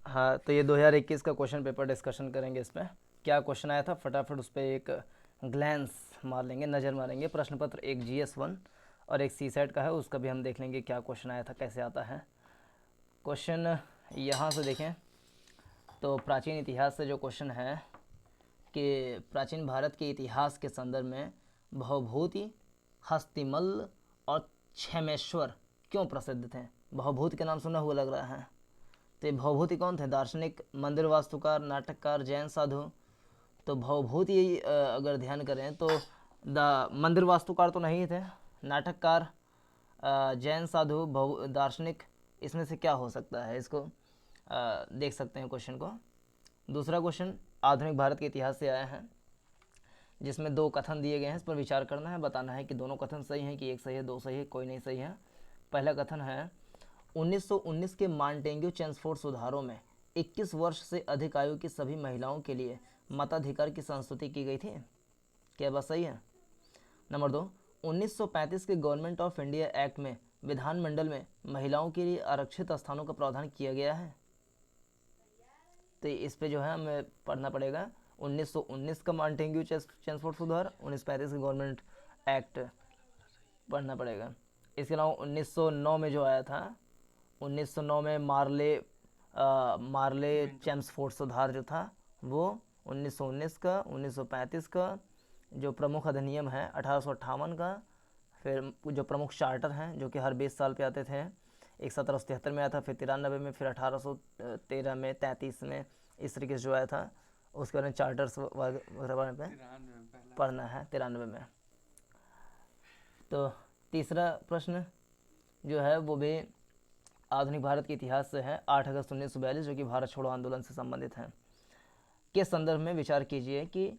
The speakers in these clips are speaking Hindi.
हाँ, तो ये 2021 का क्वेश्चन पेपर डिस्कशन करेंगे। इसमें क्या क्वेश्चन आया था फटाफट उस पर एक ग्लैंस मार लेंगे, नज़र मारेंगे। प्रश्न पत्र एक GS1 और एक सी सेट का है, उसका भी हम देख लेंगे क्या क्वेश्चन आया था, कैसे आता है क्वेश्चन। यहाँ से देखें तो प्राचीन इतिहास से जो क्वेश्चन है कि प्राचीन भारत के इतिहास के संदर्भ में भवभूति, हस्तिमल्ल और क्षेमेश्वर क्यों प्रसिद्ध थे। भवभूति का नाम सुना हुआ लग रहा है। तो ये भवभूति कौन थे? दार्शनिक, मंदिर वास्तुकार, नाटककार, जैन साधु। तो भवभूति अगर ध्यान करें तो मंदिर वास्तुकार तो नहीं थे, नाटककार, जैन साधु, दार्शनिक, इसमें से क्या हो सकता है? इसको देख सकते हैं क्वेश्चन को। दूसरा क्वेश्चन आधुनिक भारत के इतिहास से आया है, जिसमें दो कथन दिए गए हैं। इस पर विचार करना है, बताना है कि दोनों कथन सही हैं कि एक सही है, दो सही है, कोई नहीं सही है। पहला कथन है 1919 के मांटेग्यू चेम्सफोर्ड सुधारों में 21 वर्ष से अधिक आयु की सभी महिलाओं के लिए मताधिकार की संस्तुति की गई थी। क्या बात सही है? नंबर दो, 1935 के गवर्नमेंट ऑफ इंडिया एक्ट में विधानमंडल में महिलाओं के लिए आरक्षित स्थानों का प्रावधान किया गया है। तो इस पे जो है हमें पढ़ना पड़ेगा 1919 का मांटेग्यू चेम्सफोर्ड सुधार, 1935 का गवर्नमेंट एक्ट पढ़ना पड़ेगा। इसके अलावा 1909 में जो आया था, 1909 में मार्ले चेम्सफोर्ड सुधार जो था वो 1919 का, 1935 का जो प्रमुख अधिनियम है 1858 का, फिर जो प्रमुख चार्टर हैं जो कि हर 20 साल पे आते थे। एक 1773 में आया था, फिर 93 में, फिर 1813 में, 33 में, इस तरीके से जो आया था। उसके बारे में चार्टर्स वगैरह पे पढ़ना है 93 में। तो तीसरा प्रश्न जो है वो भी आधुनिक भारत के इतिहास से है, 8 अगस्त 1942, जो कि भारत छोड़ो आंदोलन से संबंधित है। के संदर्भ में विचार कीजिए कि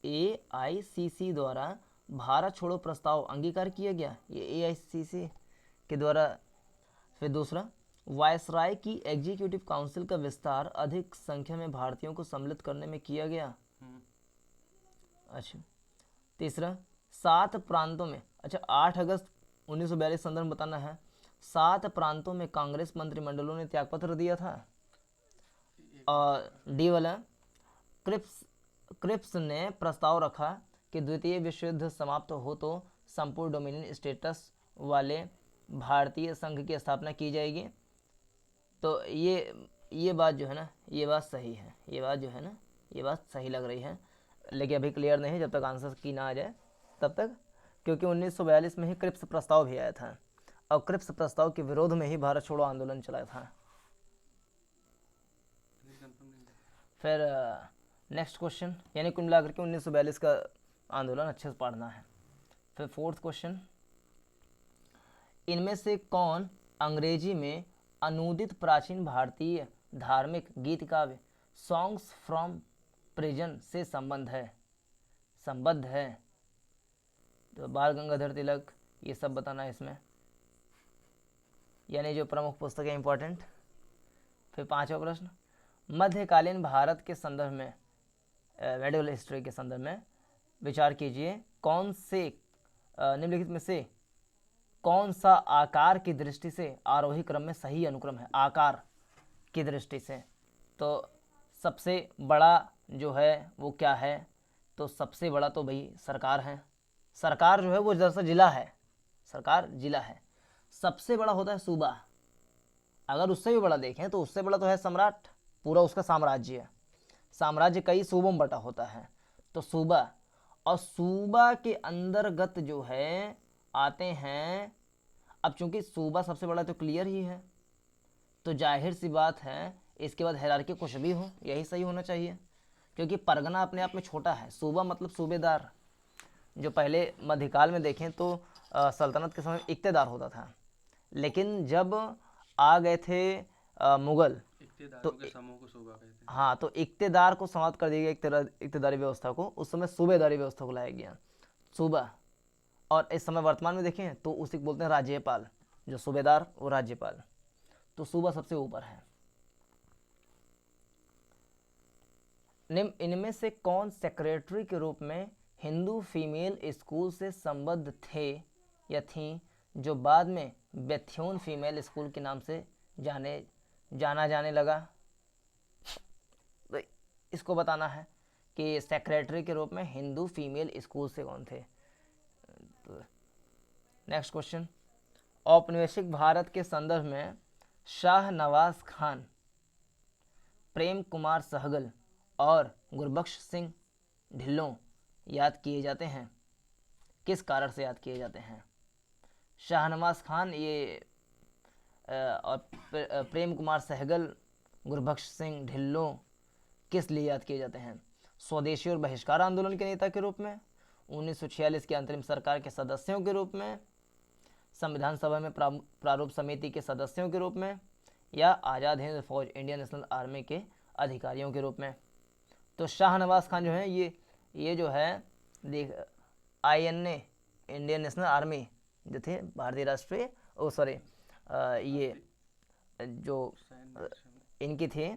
AICC द्वारा भारत छोड़ो प्रस्ताव अंगीकार किया गया, ये AICC के द्वारा। फिर दूसरा, वायसराय की एग्जीक्यूटिव काउंसिल का विस्तार अधिक संख्या में भारतीयों को सम्मिलित करने में किया गया। अच्छा। तीसरा, 7 प्रांतों में, अच्छा 8 अगस्त 1942 संदर्भ बताना है, 7 प्रांतों में कांग्रेस मंत्रिमंडलों ने त्यागपत्र दिया था। और डी वाला, क्रिप्स ने प्रस्ताव रखा कि द्वितीय विश्व युद्ध समाप्त हो तो संपूर्ण डोमिनियन स्टेटस वाले भारतीय संघ की स्थापना की जाएगी। तो ये बात जो है ना, ये बात सही है, ये बात जो है ना, ये बात सही लग रही है, लेकिन अभी क्लियर नहीं जब तक आंसर की ना आ जाए तब तक, क्योंकि 1942 में ही क्रिप्स प्रस्ताव भी आया था और क्रिप्स प्रस्ताव के विरोध में ही भारत छोड़ो आंदोलन चला था। फिर नेक्स्ट क्वेश्चन, यानी कुल मिलाकर के 1942 का आंदोलन अच्छे से पढ़ना है। फिर फोर्थ क्वेश्चन, इनमें से कौन अंग्रेजी में अनूदित प्राचीन भारतीय धार्मिक गीत काव्य सॉन्ग्स फ्रॉम प्रिजन से संबद्ध है? तो बाल गंगाधर तिलक, ये सब बताना है इसमें, यानी जो प्रमुख पुस्तक है इंपॉर्टेंट। फिर पांचवा प्रश्न, मध्यकालीन भारत के संदर्भ में, मेडिवल हिस्ट्री के संदर्भ में विचार कीजिए, कौन से निम्नलिखित में से कौन सा आकार की दृष्टि से आरोही क्रम में सही अनुक्रम है? आकार की दृष्टि से तो सबसे बड़ा जो है वो क्या है? तो सबसे बड़ा तो भाई सरकार है। सरकार जो है वो दरअसल जिला है, सरकार जिला है। सबसे बड़ा होता है सूबा। अगर उससे भी बड़ा देखें तो उससे बड़ा तो है सम्राट, पूरा उसका साम्राज्य है। साम्राज्य कई सूबों में बटा होता है, तो सूबा, और सूबा के अंतर्गत जो है आते हैं। अब चूंकि सूबा सबसे बड़ा तो क्लियर ही है, तो जाहिर सी बात है इसके बाद हैरार्की कुछ भी हो यही सही होना चाहिए, क्योंकि परगना अपने आप में छोटा है, सूबा मतलब सूबेदार। जो पहले मध्यकाल में देखें तो सल्तनत के समय इक्तेदार होता था, लेकिन जब आ गए थे मुगल तो के समूह को सूबा कहते हैं। हाँ, तो इक्तेदार को समाप्त कर दिया गया, इक्तेदारी व्यवस्था को, उस समय सूबेदारी व्यवस्था को लाया गया, सूबा। और इस समय वर्तमान में देखें तो उसी को बोलते हैं राज्यपाल, जो सूबेदार वो राज्यपाल। तो सूबा सबसे ऊपर है। इनमें से कौन सेक्रेटरी के रूप में हिंदू फीमेल स्कूल से संबद्ध थे या थीं, जो बाद में बेथ्योन फीमेल स्कूल के नाम से जाना जाने लगा। तो इसको बताना है कि सेक्रेटरी के रूप में हिंदू फीमेल स्कूल से कौन थे। तो नेक्स्ट क्वेश्चन, औपनिवेशिक भारत के संदर्भ में शाह नवाज खान, प्रेम कुमार सहगल और गुरबख्श सिंह ढिल्लों याद किए जाते हैं, किस कारण से याद किए जाते हैं। शाहनवाज खान ये और प्रेम कुमार सहगल, गुरबख्श सिंह ढिल्लों किस लिए याद किए जाते हैं। स्वदेशी और बहिष्कार आंदोलन के नेता के रूप में, 1946 की अंतरिम सरकार के सदस्यों के रूप में, संविधान सभा में प्रारूप समिति के सदस्यों के रूप में, या आज़ाद हिंद फौज इंडियन नेशनल आर्मी के अधिकारियों के रूप में। तो शाहनवाज खान जो है ये जो है देख INA इंडियन नेशनल आर्मी जो थे भारतीय राष्ट्रीय ये जो इनकी थी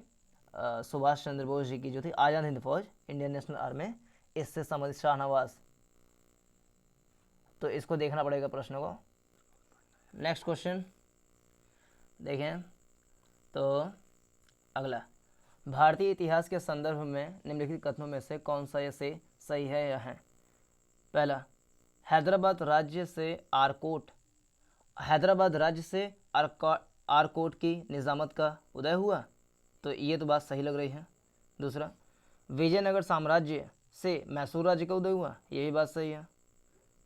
सुभाष चंद्र बोस जी की जो थी आज़ाद हिंद फौज इंडियन नेशनल आर्मी, इससे संबंधित शाहनवाज। तो इसको देखना पड़ेगा प्रश्न को। नेक्स्ट क्वेश्चन देखें तो अगला, भारतीय इतिहास के संदर्भ में निम्नलिखित कथनों में से कौन सा ये से सही है या है। पहला, हैदराबाद राज्य से आरकोट की निज़ामत का उदय हुआ, तो ये तो बात सही लग रही है। दूसरा, विजयनगर साम्राज्य से मैसूर राज्य का उदय हुआ, ये भी बात सही है।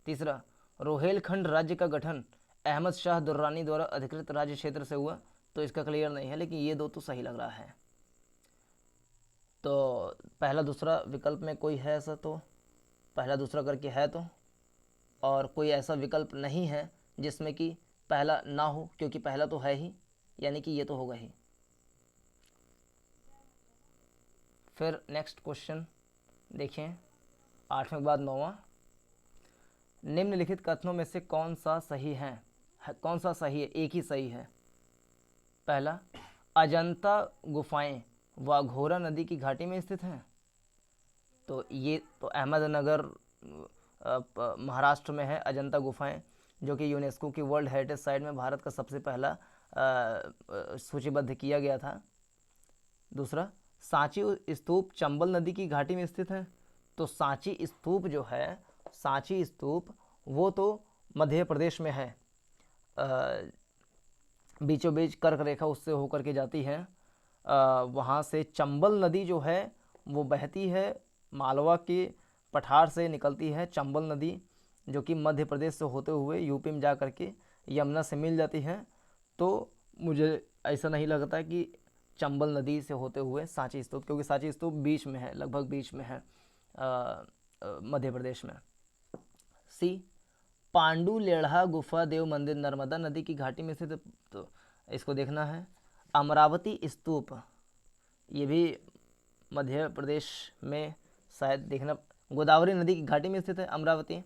तीसरा, रोहेलखंड राज्य का गठन अहमद शाह दुर्रानी द्वारा अधिकृत राज्य क्षेत्र से हुआ, तो इसका क्लियर नहीं है, लेकिन ये दो तो सही लग रहा है। तो पहला दूसरा विकल्प में कोई है ऐसा, तो पहला दूसरा करके है तो, और कोई ऐसा विकल्प नहीं है जिसमें कि पहला ना हो, क्योंकि पहला तो है ही, यानी कि ये तो होगा ही। फिर नेक्स्ट क्वेश्चन देखें, 8वें के बाद 9वां, निम्नलिखित कथनों में से कौन सा सही है, एक ही सही है। पहला, अजंता गुफाएं वाघोरा नदी की घाटी में स्थित हैं, तो ये तो अहमदनगर महाराष्ट्र में है अजंता गुफाएं, जो कि यूनेस्को की वर्ल्ड हेरिटेज साइट में भारत का सबसे पहला सूचीबद्ध किया गया था। दूसरा, सांची स्तूप चंबल नदी की घाटी में स्थित है, तो सांची स्तूप जो है, सांची स्तूप वो तो मध्य प्रदेश में है, बीचों बीच कर्क रेखा उससे होकर के जाती है। वहाँ से चंबल नदी जो है वो बहती है, मालवा के पठार से निकलती है चंबल नदी, जो कि मध्य प्रदेश से होते हुए यूपी में जा कर के यमुना से मिल जाती है। तो मुझे ऐसा नहीं लगता कि चंबल नदी से होते हुए सांची स्तूप, क्योंकि सांची स्तूप बीच में है, लगभग बीच में है मध्य प्रदेश में। सी, पांडु लेढ़ा गुफा देव मंदिर नर्मदा नदी की घाटी में स्थित, तो इसको देखना है। अमरावती स्तूप, ये भी मध्य प्रदेश में शायद देखना, गोदावरी नदी की घाटी में स्थित है अमरावती,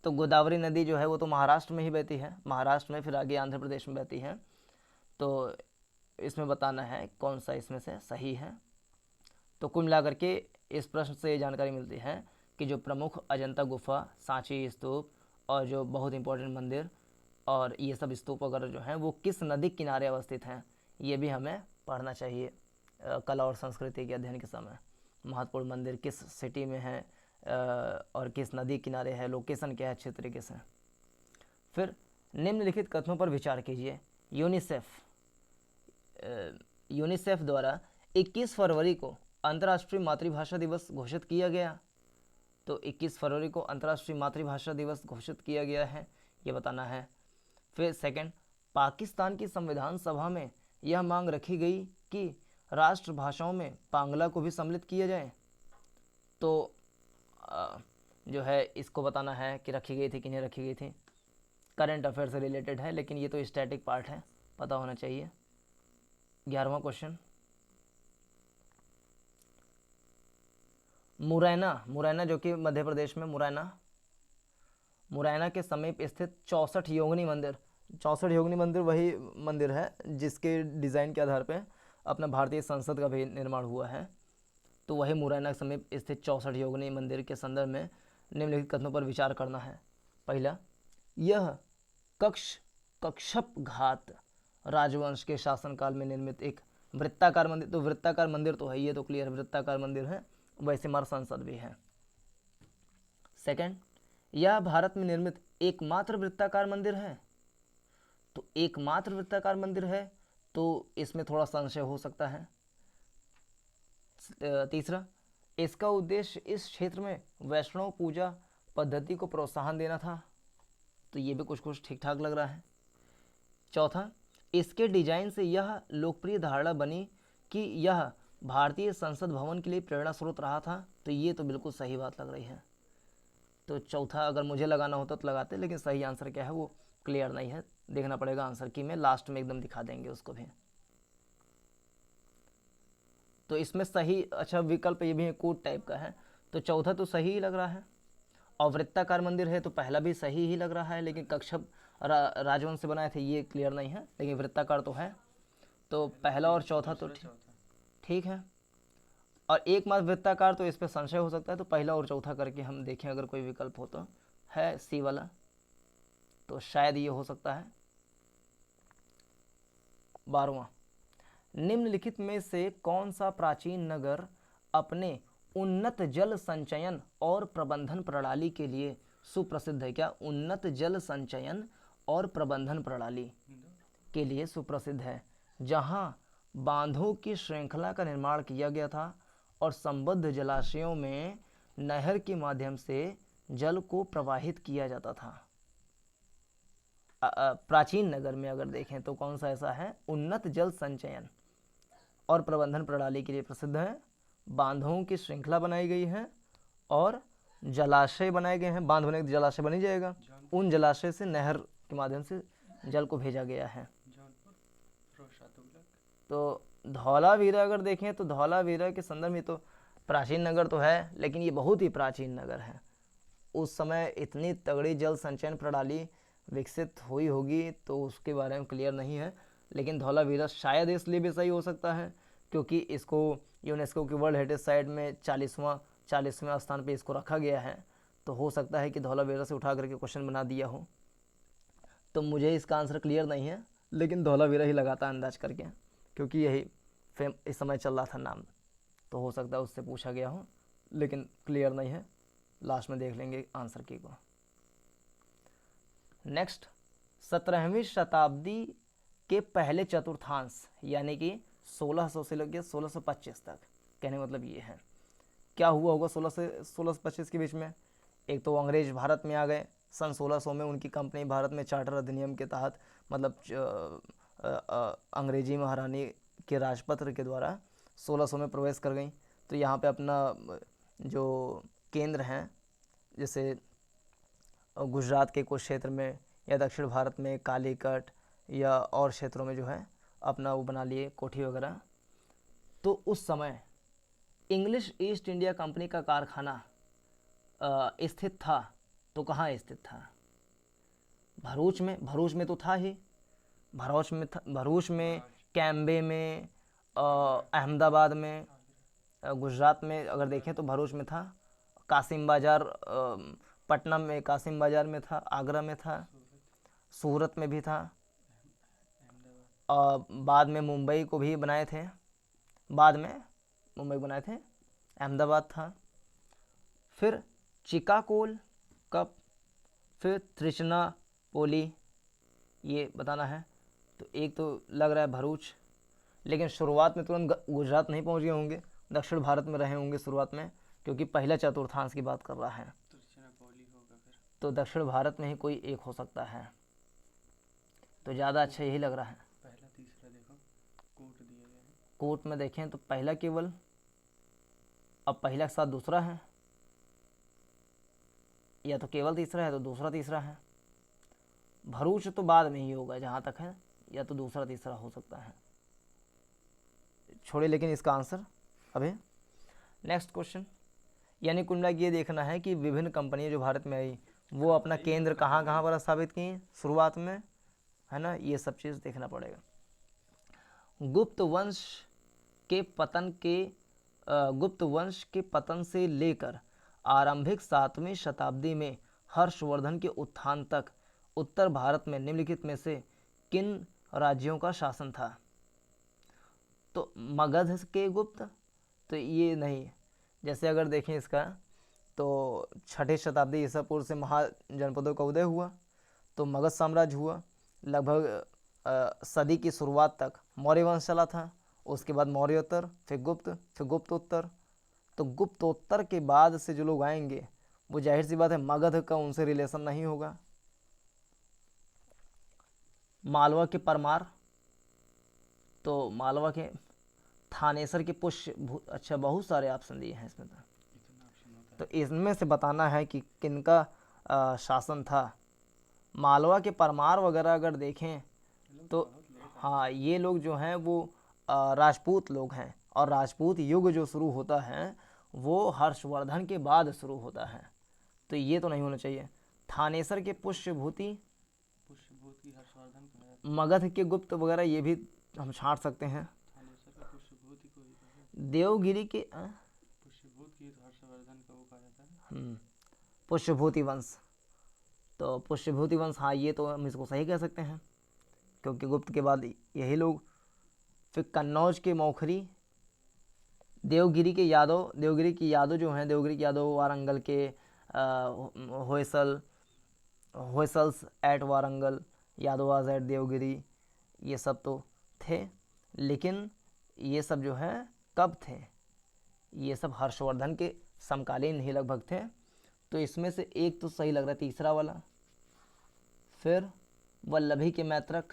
तो गोदावरी नदी जो है वो तो महाराष्ट्र में ही बहती है, महाराष्ट्र में, फिर आगे आंध्र प्रदेश में बहती है। तो इसमें बताना है कौन सा इसमें से सही है। तो कुल मिलाकर के इस प्रश्न से ये जानकारी मिलती है कि जो प्रमुख अजंता गुफा, सांची स्तूप और जो बहुत इंपॉर्टेंट मंदिर और ये सब स्तूप वगैरह जो हैं वो किस नदी किनारे अवस्थित हैं, ये भी हमें पढ़ना चाहिए कला और संस्कृति के अध्ययन के समय। महत्वपूर्ण मंदिर किस सिटी में है और किस नदी किनारे है, लोकेशन क्या है अच्छे तरीके से। फिर निम्नलिखित कथनों पर विचार कीजिए। यूनिसेफ द्वारा 21 फरवरी को अंतर्राष्ट्रीय मातृभाषा दिवस घोषित किया गया, तो 21 फरवरी को अंतर्राष्ट्रीय मातृभाषा दिवस घोषित किया गया है, ये बताना है। फिर सेकंड, पाकिस्तान की संविधान सभा में यह मांग रखी गई कि राष्ट्रभाषाओं में बांग्ला को भी सम्मिलित किया जाए, तो जो है इसको बताना है कि रखी गई थी कि नहीं रखी गई थी। करंट अफेयर से रिलेटेड है, लेकिन ये तो स्टैटिक पार्ट है, पता होना चाहिए। 11वां क्वेश्चन, मुरैना जो कि मध्य प्रदेश में मुरैना के समीप स्थित 64 योगिनी मंदिर वही मंदिर है जिसके डिज़ाइन के आधार पे अपना भारतीय संसद का भी निर्माण हुआ है। तो वही मुरैना के समीप स्थित 64 योगिनी मंदिर के संदर्भ में निम्नलिखित कथनों पर विचार करना है। पहला, यह कक्षप घात राजवंश के शासनकाल में निर्मित एक वृत्ताकार मंदिर। तो वृत्ताकार मंदिर तो है, ये तो क्लियर, वृत्ताकार मंदिर है, वैसे हमारा संसद भी है। सेकंड, यह भारत में निर्मित एकमात्र वृत्ताकार मंदिर है। तो एकमात्र वृत्ताकार मंदिर है तो इसमें थोड़ा संशय हो सकता है। तीसरा, इसका उद्देश्य इस क्षेत्र में वैष्णव पूजा पद्धति को प्रोत्साहन देना था। तो ये भी कुछ कुछ ठीक ठाक लग रहा है। चौथा, इसके डिजाइन से यह लोकप्रिय धारणा बनी कि यह भारतीय संसद भवन के लिए प्रेरणा स्रोत रहा था। तो ये तो बिल्कुल सही बात लग रही है। तो चौथा अगर मुझे लगाना होता तो लगाते, लेकिन सही आंसर क्या है वो क्लियर नहीं है, देखना पड़ेगा आंसर की में लास्ट में एकदम दिखा देंगे उसको भी। तो इसमें सही अच्छा विकल्प ये भी है, कोट टाइप का है, तो चौथा तो सही ही लग रहा है। और वृत्ताकार मंदिर है तो पहला भी सही ही लग रहा है, लेकिन कच्छप राजवंश से बनाए थे ये क्लियर नहीं है, लेकिन वृत्ताकार तो है। तो पहला और चौथा तो ठीक है। और एकमात्र वृत्ताकार तो इस पर संशय हो सकता है, तो पहला और चौथा करके हम देखें अगर कोई विकल्प हो तो है सी वाला, तो शायद ये हो सकता है। 12वां, निम्नलिखित में से कौन सा प्राचीन नगर अपने उन्नत जल संचयन और प्रबंधन प्रणाली के लिए सुप्रसिद्ध है? क्या उन्नत जल संचयन और प्रबंधन प्रणाली के लिए सुप्रसिद्ध है, जहां बांधों की श्रृंखला का निर्माण किया गया था और संबद्ध जलाशयों में नहर के माध्यम से जल को प्रवाहित किया जाता था? प्राचीन नगर में अगर देखें तो कौन सा ऐसा है? उन्नत जल संचयन और प्रबंधन प्रणाली के लिए प्रसिद्ध है, बांधों की श्रृंखला बनाई गई है और जलाशय बनाए गए हैं। बांध बने जलाशय बन ही जाएगा, उन जलाशय से नहर के माध्यम से जल को भेजा गया है। तो धौलावीरा अगर देखें तो धौलावीरा के संदर्भ में तो प्राचीन नगर तो है, लेकिन ये बहुत ही प्राचीन नगर है। उस समय इतनी तगड़ी जल संचयन प्रणाली विकसित हुई होगी तो उसके बारे में क्लियर नहीं है, लेकिन धौलावीरा शायद इसलिए भी सही हो सकता है क्योंकि इसको यूनेस्को की वर्ल्ड हेरिटेज साइट में 40वें स्थान पे इसको रखा गया है। तो हो सकता है कि धौलावीरा से उठा करके क्वेश्चन बना दिया हो। तो मुझे इसका आंसर क्लियर नहीं है, लेकिन धौलावीरा ही लगाता अंदाज करके, क्योंकि यही इस समय चल रहा था नाम, तो हो सकता है उससे पूछा गया हो, लेकिन क्लियर नहीं है, लास्ट में देख लेंगे आंसर की को। नेक्स्ट, 17वीं शताब्दी के पहले चतुर्थांश यानी कि 1600 से लेकर 1625 तक, कहने का मतलब ये है क्या हुआ होगा 16 से 1625 के बीच में? एक तो अंग्रेज भारत में आ गए सन 1600 में, उनकी कंपनी भारत में चार्टर अधिनियम के तहत मतलब अंग्रेजी महारानी के राजपत्र के द्वारा 1600 में प्रवेश कर गई। तो यहाँ पे अपना जो केंद्र हैं, जैसे गुजरात के कुछ क्षेत्र में या दक्षिण भारत में कालीकट या और क्षेत्रों में जो है अपना वो बना लिए कोठी वगैरह। तो उस समय इंग्लिश ईस्ट इंडिया कंपनी का कारखाना स्थित था, तो कहाँ स्थित था? भरूच में, भरूच में तो था ही, भरूच में, कैम्बे में, अहमदाबाद में, गुजरात में अगर देखें तो भरूच में था, कासिम बाज़ार पटना में कासिम बाज़ार में था, आगरा में था, सूरत में भी था, बाद में मुंबई को भी बनाए थे, बाद में मुंबई बनाए थे, अहमदाबाद था, फिर चिकाकोल कब, फिर त्रिचनापोली, ये बताना है। तो एक तो लग रहा है भरूच, लेकिन शुरुआत में तुरंत गुजरात नहीं पहुंच गए होंगे, दक्षिण भारत में रहे होंगे शुरुआत में, क्योंकि पहला चतुर्थांश की बात कर रहा है, तो दक्षिण भारत में ही कोई एक हो सकता है। तो ज़्यादा अच्छा यही लग रहा है। पहला तीसरा देखो, कोट दिया गया है। कोट में देखें तो पहला केवल, अब पहला के साथ दूसरा है, या तो केवल तीसरा है तो दूसरा तीसरा है। भरूच तो बाद में ही होगा जहाँ तक है, या तो दूसरा तीसरा हो सकता है, छोड़े लेकिन इसका आंसर अभी। नेक्स्ट क्वेश्चन, यानी कुल मिला ये देखना है कि विभिन्न कंपनियां जो भारत में आई वो अपना केंद्र कहाँ कहाँ पर स्थापित की शुरुआत में, है ना, ये सब चीज़ देखना पड़ेगा। गुप्त वंश के पतन से लेकर आरंभिक 7वीं शताब्दी में हर्षवर्धन के उत्थान तक उत्तर भारत में निम्नलिखित में से किन राज्यों का शासन था? तो मगध के गुप्त, तो ये नहीं। जैसे अगर देखें इसका, तो 6ठी शताब्दी ईसा पूर्व से महाजनपदों का उदय हुआ, तो मगध साम्राज्य हुआ। लगभग सदी की शुरुआत तक मौर्य वंश चला था, उसके बाद मौर्योत्तर, फिर गुप्तोत्तर। तो गुप्तोत्तर के बाद से जो लोग आएंगे वो जाहिर सी बात है मगध का उनसे रिलेशन नहीं होगा। मालवा के परमार, तो मालवा के थानेसर के पुष्य अच्छा, बहुत सारे ऑप्शन दिए हैं इसमें। इतना ऑप्शन होता तो इनमें से बताना है कि किनका शासन था। मालवा के परमार वगैरह अगर देखें है, ये लोग तो बहुत लेट आए। हाँ, ये लोग जो हैं वो राजपूत लोग हैं, और राजपूत युग जो शुरू होता है वो हर्षवर्धन के बाद शुरू होता है, तो ये तो नहीं होना चाहिए। थानेसर के पुष्यभूति, पुष्यभूति हर्षवर्धन को है। मगध के गुप्त वगैरह ये भी हम छांट सकते हैं। थानेसर का पुष्यभूति को ही कहा। देवगिरी के पुष्यभूत की तो हर्षवर्धन का वो कहा जाता है। पुष्यभूति वंश, तो पुष्यभूति वंश, हाँ ये तो हम इसको सही कह सकते हैं, क्योंकि गुप्त के बाद यही लोग। फिर कन्नौज के मौखरी, देवगिरी के यादव, देवगिरी की यादव जो हैं, देवगिरी के यादव वारंगल के होयसल्स एट वारंगल, यादवाज एट देवगिरी, ये सब तो थे। लेकिन ये सब जो है कब थे? ये सब हर्षवर्धन के समकालीन ही लगभग थे। तो इसमें से एक तो सही लग रहा है, तीसरा वाला। फिर वल्लभी के मैत्रक,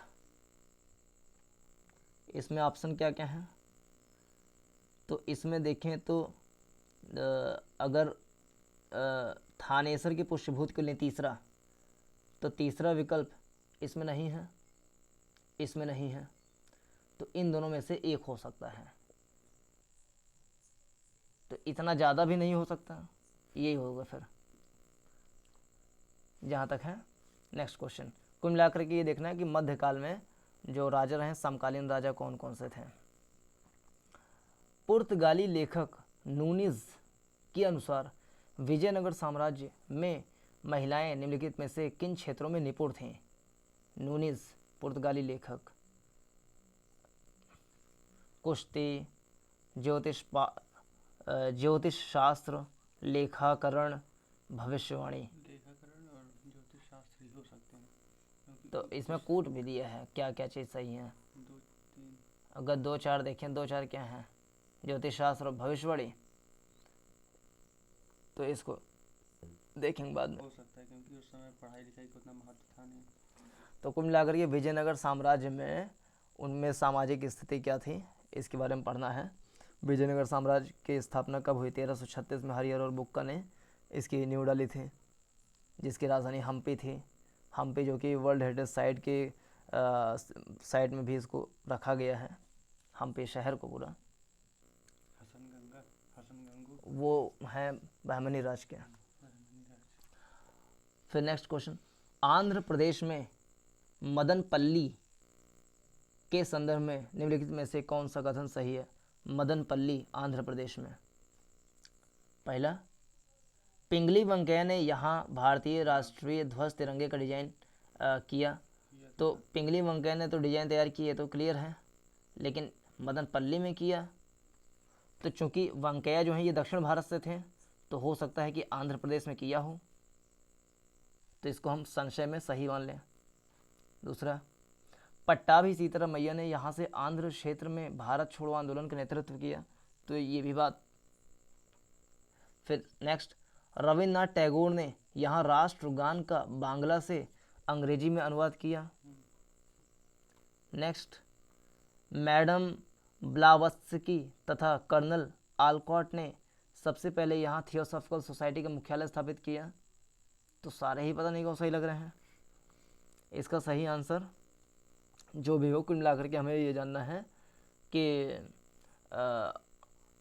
इसमें ऑप्शन क्या क्या हैं? तो इसमें देखें तो अगर थानेसर के पुष्यभूत को लें तीसरा, तो तीसरा विकल्प इसमें नहीं है, इसमें नहीं है, तो इन दोनों में से एक हो सकता है। तो इतना ज़्यादा भी नहीं हो सकता, यही होगा फिर जहाँ तक है। नेक्स्ट क्वेश्चन, कुल मिलाकर के ये देखना है कि मध्यकाल में जो राजा रहे, समकालीन राजा कौन कौन से थे। पुर्तगाली लेखक नूनिज के अनुसार विजयनगर साम्राज्य में महिलाएं निम्नलिखित में से किन क्षेत्रों में निपुण थीं? नूनिज पुर्तगाली लेखक। कुश्ती, ज्योतिष शास्त्र, लेखाकरण, भविष्यवाणी। लेखाकरण और ज्योतिष शास्त्र ही हो सकते हैं, क्योंकि तो इसमें कूट भी दिया है, क्या क्या चीज़ सही है। 2 3 अगर 2 4 देखें, 2 4 क्या है? ज्योतिष शास्त्र और भविष्यवाणी। तो इसको देखेंगे बाद में। हो सकता है, क्योंकि उस समय पढ़ाई लिखाई का उतना महत्व था नहीं। तो कुल मिलाकर ये विजयनगर साम्राज्य में उनमें सामाजिक स्थिति क्या थी, इसके बारे में पढ़ना है। विजयनगर साम्राज्य की स्थापना कब हुई? 1336 में हरिहर और बुक्का ने इसकी नींव डाली थी, जिसकी राजधानी हम्पी थी। हम्पी जो कि वर्ल्ड हेरिटेज साइट के साइट में भी इसको रखा गया है, हम्पी शहर को पूरा। हसन गंगू वो हैं बहमनी राज के। महाराज। फिर नेक्स्ट क्वेश्चन, आंध्र प्रदेश में मदनपल्ली के संदर्भ में निम्नलिखित में से कौन सा कथन सही है? मदनपल्ली आंध्र प्रदेश में। पहला, पिंगली वेंकैया ने यहाँ भारतीय राष्ट्रीय ध्वज तिरंगे का डिजाइन किया। तो पिंगली वेंकैया ने तो डिजाइन तैयार की है, तो क्लियर है, लेकिन मदनपल्ली में किया, तो चूंकि वेंकैया जो है ये दक्षिण भारत से थे, तो हो सकता है कि आंध्र प्रदेश में किया हो, तो इसको हम संशय में सही मान लें। दूसरा, पट्टाभी सीतारामैया ने यहाँ से आंध्र क्षेत्र में भारत छोड़ो आंदोलन का नेतृत्व किया, तो ये भी बात। फिर नेक्स्ट, रविन्द्रनाथ टैगोर ने यहाँ राष्ट्रगान का बांग्ला से अंग्रेजी में अनुवाद किया। नेक्स्ट, मैडम ब्लावत्स्की तथा कर्नल आलकॉट ने सबसे पहले यहाँ थियोसॉफिकल सोसाइटी का मुख्यालय स्थापित किया। तो सारे ही पता नहीं कौन सही लग रहे हैं। इसका सही आंसर जो भी हो, कुल मिलाकर के हमें ये जानना है कि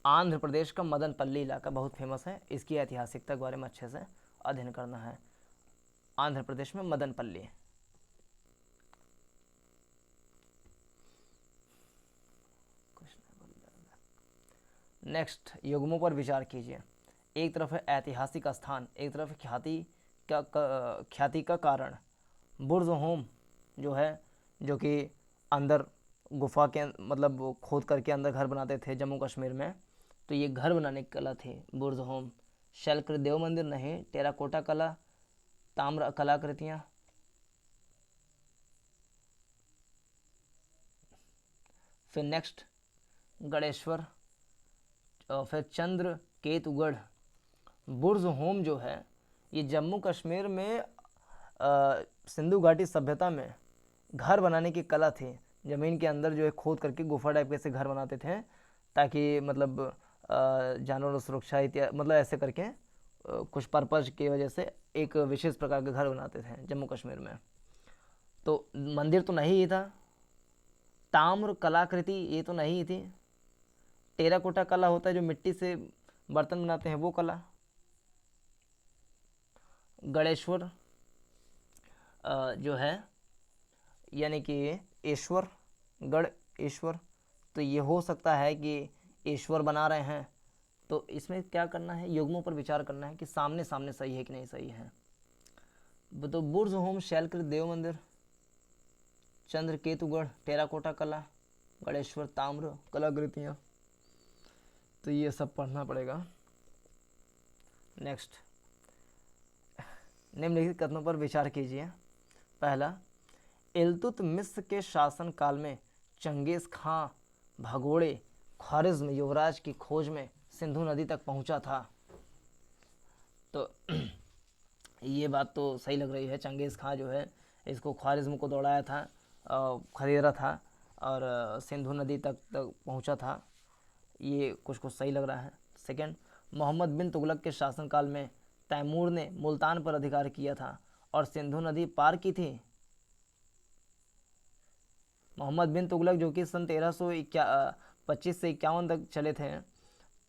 आंध्र प्रदेश का मदनपल्ली इलाका बहुत फेमस है, इसकी ऐतिहासिकता के बारे में अच्छे से अध्ययन करना है। आंध्र प्रदेश में मदनपल्ली। नेक्स्ट, युग्मों पर विचार कीजिए। एक तरफ है ऐतिहासिक स्थान, एक तरफ है ख्याति का कारण। बुर्ज होम जो है, जो कि अंदर गुफा के मतलब वो खोद करके अंदर घर बनाते थे जम्मू कश्मीर में, तो ये घर बनाने की कला थी बुर्ज होम। शैलकृत देव मंदिर नहीं, टेराकोटा कला, ताम्र कलाकृतियाँ। फिर नेक्स्ट गणेश्वर, और फिर चंद्र केतुगढ़। बुर्ज होम जो है ये जम्मू कश्मीर में सिंधु घाटी सभ्यता में घर बनाने की कला थी। ज़मीन के अंदर जो है खोद करके गुफा टाइप के से घर बनाते थे, ताकि मतलब जानवरों सुरक्षा इत्यादि, मतलब ऐसे करके कुछ पर्पज की वजह से एक विशेष प्रकार के घर बनाते थे जम्मू कश्मीर में। तो मंदिर तो नहीं ही था, ताम्र कलाकृति ये तो नहीं थी, टेराकोटा कला होता है जो मिट्टी से बर्तन बनाते हैं वो कला। गणेश्वर जो है यानी कि ईश्वर, गण ईश्वर, तो ये हो सकता है कि ईश्वर बना रहे हैं। तो इसमें क्या करना है, युग्मों पर विचार करना है कि सामने सामने सही है कि नहीं सही है। तो बुर्ज होम, शैलकृत देव मंदिर, चंद्र केतुगढ़, टेराकोटा कला, गणेश्वर, ताम्र कलाकृतियाँ, तो ये सब पढ़ना पड़ेगा। नेक्स्ट, निम्नलिखित कथनों पर विचार कीजिए। पहला, इल्तुतमिश के शासन काल में चंगेज खां भगोड़े ख्वारिज्म युवराज की खोज में सिंधु नदी तक पहुंचा था। तो ये बात तो सही लग रही है, चंगेज खां जो है इसको ख्वारिज्म को दौड़ाया था, खदेड़ा था और सिंधु नदी तक पहुंचा था, ये कुछ कुछ सही लग रहा है। सेकंड, मोहम्मद बिन तुगलक के शासनकाल में तैमूर ने मुल्तान पर अधिकार किया था और सिंधु नदी पार की थी। मोहम्मद बिन तुगलक जो कि सन 1325 से 51 तक चले थे,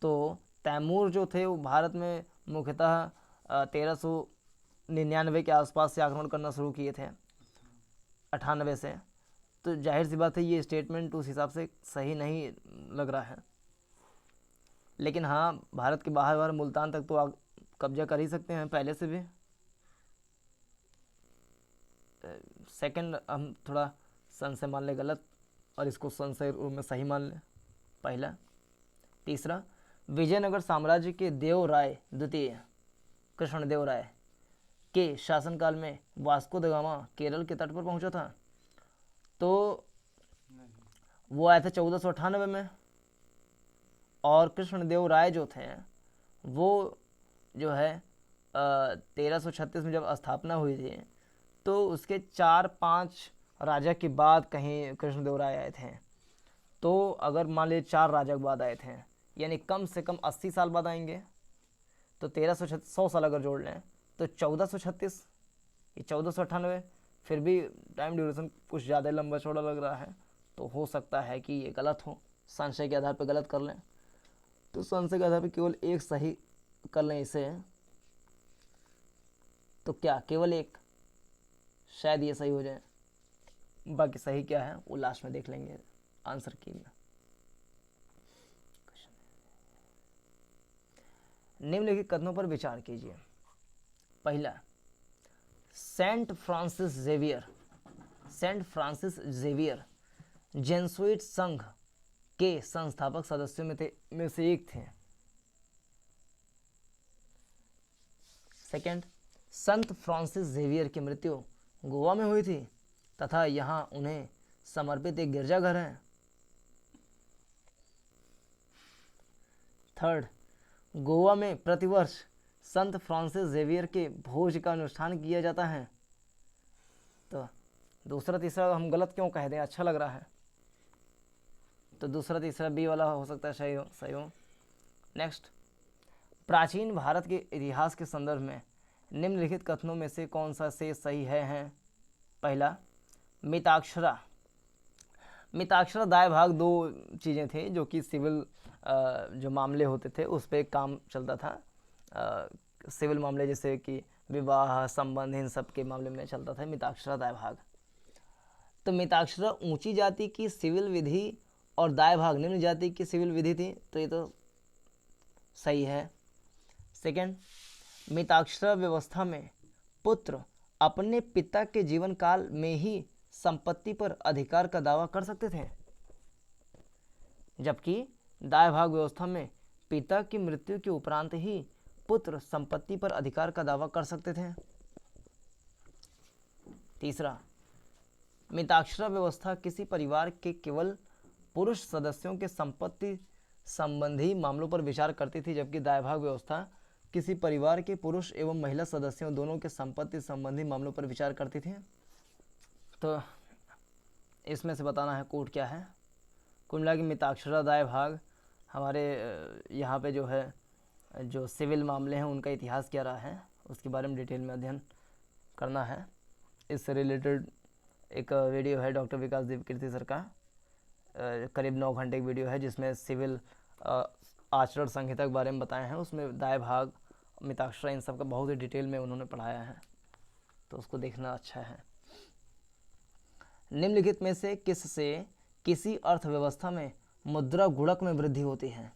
तो तैमूर जो थे वो भारत में मुख्यतः 1399 के आसपास से आक्रमण करना शुरू किए थे, 98 से। तो जाहिर सी बात है ये स्टेटमेंट उस हिसाब से सही नहीं लग रहा है, लेकिन हाँ भारत के बाहर बाहर मुल्तान तक तो कब्जा कर ही सकते हैं पहले से भी। सेकंड हम थोड़ा संशय मान ले गलत और इसको संशय रूप में सही मान लें पहला। तीसरा, विजयनगर साम्राज्य के देव राय द्वितीय कृष्णदेव राय के शासनकाल में वास्को द गामा केरल के तट पर पहुंचा था। तो वो आए थे 1498 में, और कृष्णदेव राय जो थे वो जो है 1336 में जब स्थापना हुई थी, तो उसके 4-5 राजा के बाद कहीं कृष्णदेव राय आए थे। तो अगर मान लीजिए 4 राजा के बाद आए थे, यानी कम से कम 80 साल बाद आएंगे, तो 100 साल अगर जोड़ लें तो 1436, ये 1498, फिर भी टाइम ड्यूरेशन कुछ ज़्यादा लंबा चौड़ा लग रहा है, तो हो सकता है कि ये गलत हो, संशय के आधार पर गलत कर लें। तो संशय के आधार पर केवल एक सही कर लें इसे, तो क्या केवल एक, शायद ये सही हो जाए, बाकी सही क्या है वो लास्ट में देख लेंगे आंसर की में। निम्नलिखित कथनों पर विचार कीजिए। पहला, सेंट फ्रांसिस जेवियर जेसुइट संघ के संस्थापक सदस्यों में से एक थे। सेकंड, संत फ्रांसिस जेवियर की मृत्यु गोवा में हुई थी तथा यहाँ उन्हें समर्पित एक गिरजाघर है। थर्ड, गोवा में प्रतिवर्ष संत फ्रांसिस जेवियर के भोज का अनुष्ठान किया जाता है। तो दूसरा तीसरा हम गलत क्यों कह दें, अच्छा लग रहा है, तो दूसरा तीसरा बी वाला हो सकता है सही हो। नेक्स्ट, प्राचीन भारत के इतिहास के संदर्भ में निम्नलिखित कथनों में से कौन सा से सही है। पहला, मिताक्षरा दाय भाग 2 चीज़ें थी जो कि सिविल जो मामले होते थे उस पर काम चलता था, सिविल मामले जैसे कि विवाह संबंध इन सब के मामले में चलता था मिताक्षरा दाय भाग। तो मिताक्षरा ऊंची जाति की सिविल विधि और दाय भाग निम्न जाति की सिविल विधि थी, तो ये तो सही है। सेकंड, मिताक्षरा व्यवस्था में पुत्र अपने पिता के जीवन काल में ही संपत्ति पर अधिकार का दावा कर सकते थे, जबकि दाय भाग व्यवस्था में पिता की मृत्यु के उपरांत ही पुत्र संपत्ति पर अधिकार का दावा कर सकते थे। तीसरा, मिताक्षरा व्यवस्था किसी परिवार के केवल पुरुष सदस्यों के संपत्ति संबंधी मामलों पर विचार करती थी, जबकि दायभाग व्यवस्था किसी परिवार के पुरुष एवं महिला सदस्यों दोनों के संपत्ति संबंधी मामलों पर विचार करती थी। तो इसमें से बताना है कोड क्या है। कुल मिला के मिताक्षरा दाय भाग हमारे यहाँ पे जो है जो सिविल मामले हैं उनका इतिहास क्या रहा है उसके बारे में डिटेल में अध्ययन करना है। इससे रिलेटेड एक वीडियो है डॉक्टर विकास देवकीर्ति सर का, करीब 9 घंटे की वीडियो है जिसमें सिविल आचरण संहिता के बारे में बताए हैं। उसमें दाय भाग मिताक्षरा इन सब का बहुत ही डिटेल में उन्होंने पढ़ाया है, तो उसको देखना अच्छा है। निम्नलिखित में से किससे किसी अर्थव्यवस्था में मुद्रा गुणक में वृद्धि होती है?